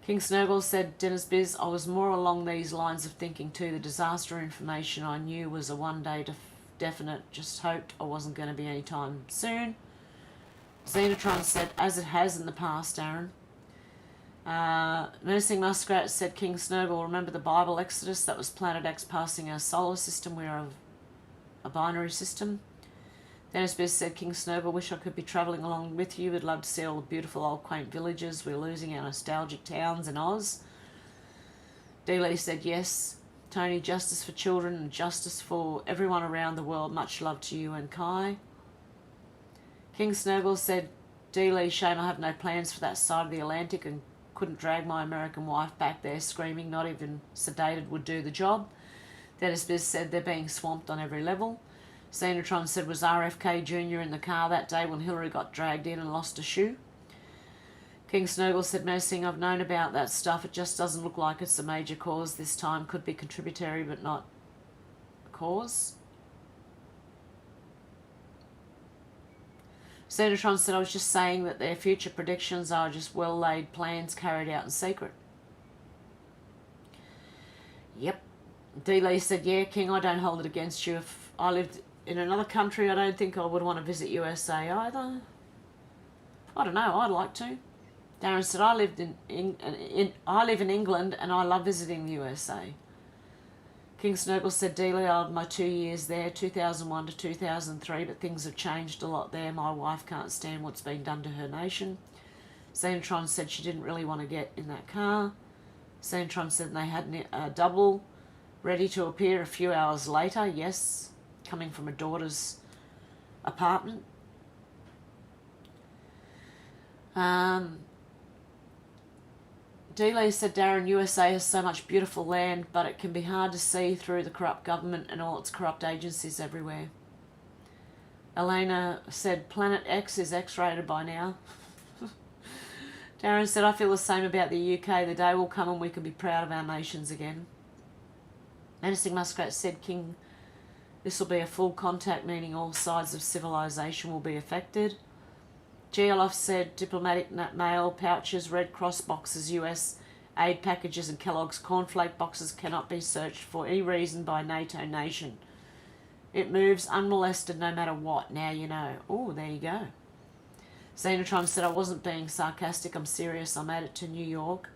King Snurgle said, Dennis Biz, I was more along these lines of thinking too. The disaster information I knew was a one-day definite. Just hoped I wasn't going to be any time soon. Xenotron said, as it has in the past, Darren. Nursing Muskrat said, King Snurgle, remember the Bible Exodus? That was Planet X passing our solar system. We're a binary system. Dennis Biz said, King Snurgle, wish I could be travelling along with you. Would love to see all the beautiful old quaint villages. We're losing our nostalgic towns in Oz. D. Lee said, yes. Tony, justice for children and justice for everyone around the world. Much love to you and Kai. King Snurgle said, D. Lee, shame I have no plans for that side of the Atlantic and couldn't drag my American wife back there screaming. Not even sedated would do the job. Dennis Biz said they're being swamped on every level. Xenotron said, was RFK Jr. in the car that day when Hillary got dragged in and lost a shoe? King Snurgle said, nursing, I've known about that stuff. It just doesn't look like it's a major cause this time. Could be contributory but not a cause. Xenotron said, I was just saying that their future predictions are just well-laid plans carried out in secret. Yep. D. Lee said, yeah, King, I don't hold it against you. If I lived in another country, I don't think I would want to visit USA either. I don't know, I'd like to. Darren said, I live in England and I love visiting the USA. King Snurgle said, Dealey, I had my 2 years there, 2001 to 2003, but things have changed a lot there. My wife can't stand what's been done to her nation. Xenotron said she didn't really want to get in that car. Xenotron said they had a double ready to appear a few hours later. Yes, coming from a daughter's apartment. D-Lee said, Darren, USA has so much beautiful land, but it can be hard to see through the corrupt government and all its corrupt agencies everywhere. Elena said, Planet X is X-rated by now. Darren said, I feel the same about the UK. The day will come and we can be proud of our nations again. Menacing Muskrat said, King, this will be a full contact, meaning all sides of civilization will be affected. GLF said diplomatic mail pouches, Red Cross boxes, US aid packages and Kellogg's cornflake boxes cannot be searched for any reason by NATO nation. It moves unmolested no matter what. Now you know. Oh, there you go. Xenotron said, I wasn't being sarcastic. I'm serious. I made it to New York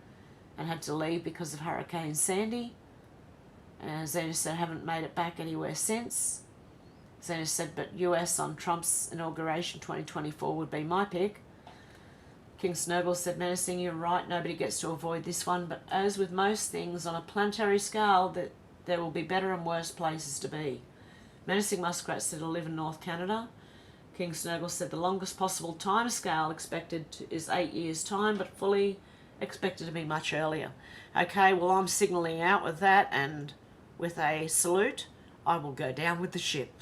and had to leave because of Hurricane Sandy. Xena said, I haven't made it back anywhere since. Xena said, but US on Trump's inauguration 2024 would be my pick. King Snowball said, menacing, you're right, nobody gets to avoid this one, but as with most things on a planetary scale, that there will be better and worse places to be. Menacing Muskrat said, to live in North Canada. King Snowball said, the longest possible time scale expected is 8 years' time, but fully expected to be much earlier. Okay, well, I'm signalling out with that, and with a salute, I will go down with the ship.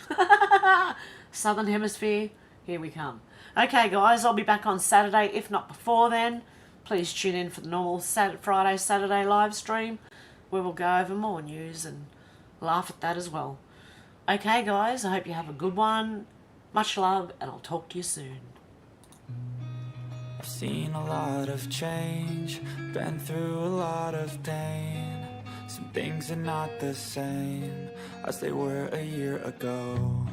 Southern Hemisphere, here we come. Okay, guys, I'll be back on Saturday, if not before then. Please tune in for the normal Friday, Saturday live stream, where we'll go over more news and laugh at that as well. Okay, guys, I hope you have a good one. Much love, and I'll talk to you soon. I've seen a lot of change, been through a lot of pain. Some things are not the same as they were a year ago,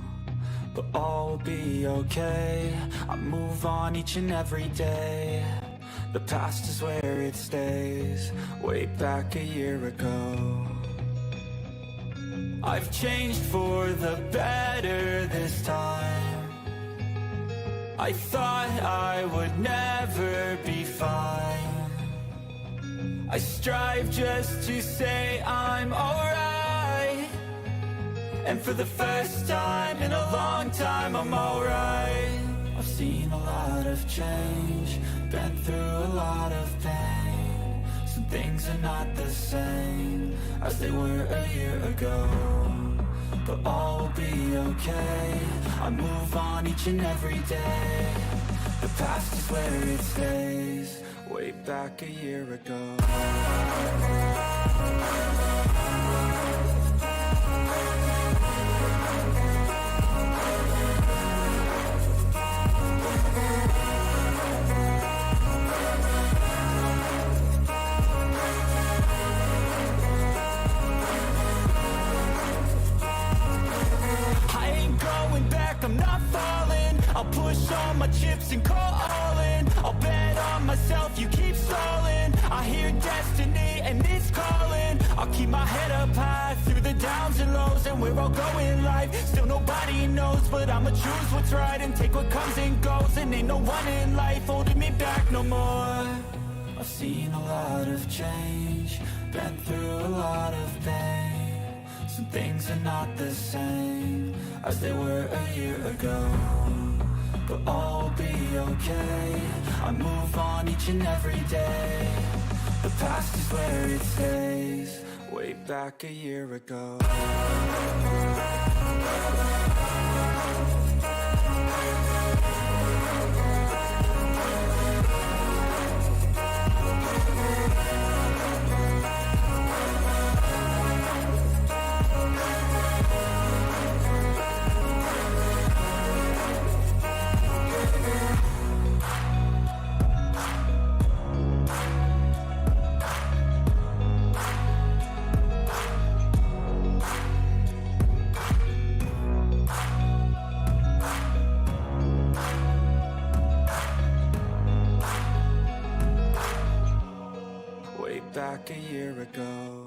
but all will be okay. I move on each and every day. The past is where it stays, way back a year ago. I've changed for the better this time. I thought I would never be fine. I strive just to say I'm alright, and for the first time in a long time I'm alright. I've seen a lot of change, been through a lot of pain. Some things are not the same as they were a year ago, but all will be okay. I move on each and every day. The past is where it stays, way back a year ago. I'm not falling. I'll push all my chips and call all in. I'll bet on myself, you keep stalling. I hear destiny and it's calling. I'll keep my head up high through the downs and lows, and we're all going live. Still nobody knows, but I'ma choose what's right and take what comes and goes. And ain't no one in life holding me back no more. I've seen a lot of change, been through a lot of pain. Some things are not the same as they were a year ago, but all will be okay. I move on each and every day. The past is where it stays, way back a year ago. Back a year ago.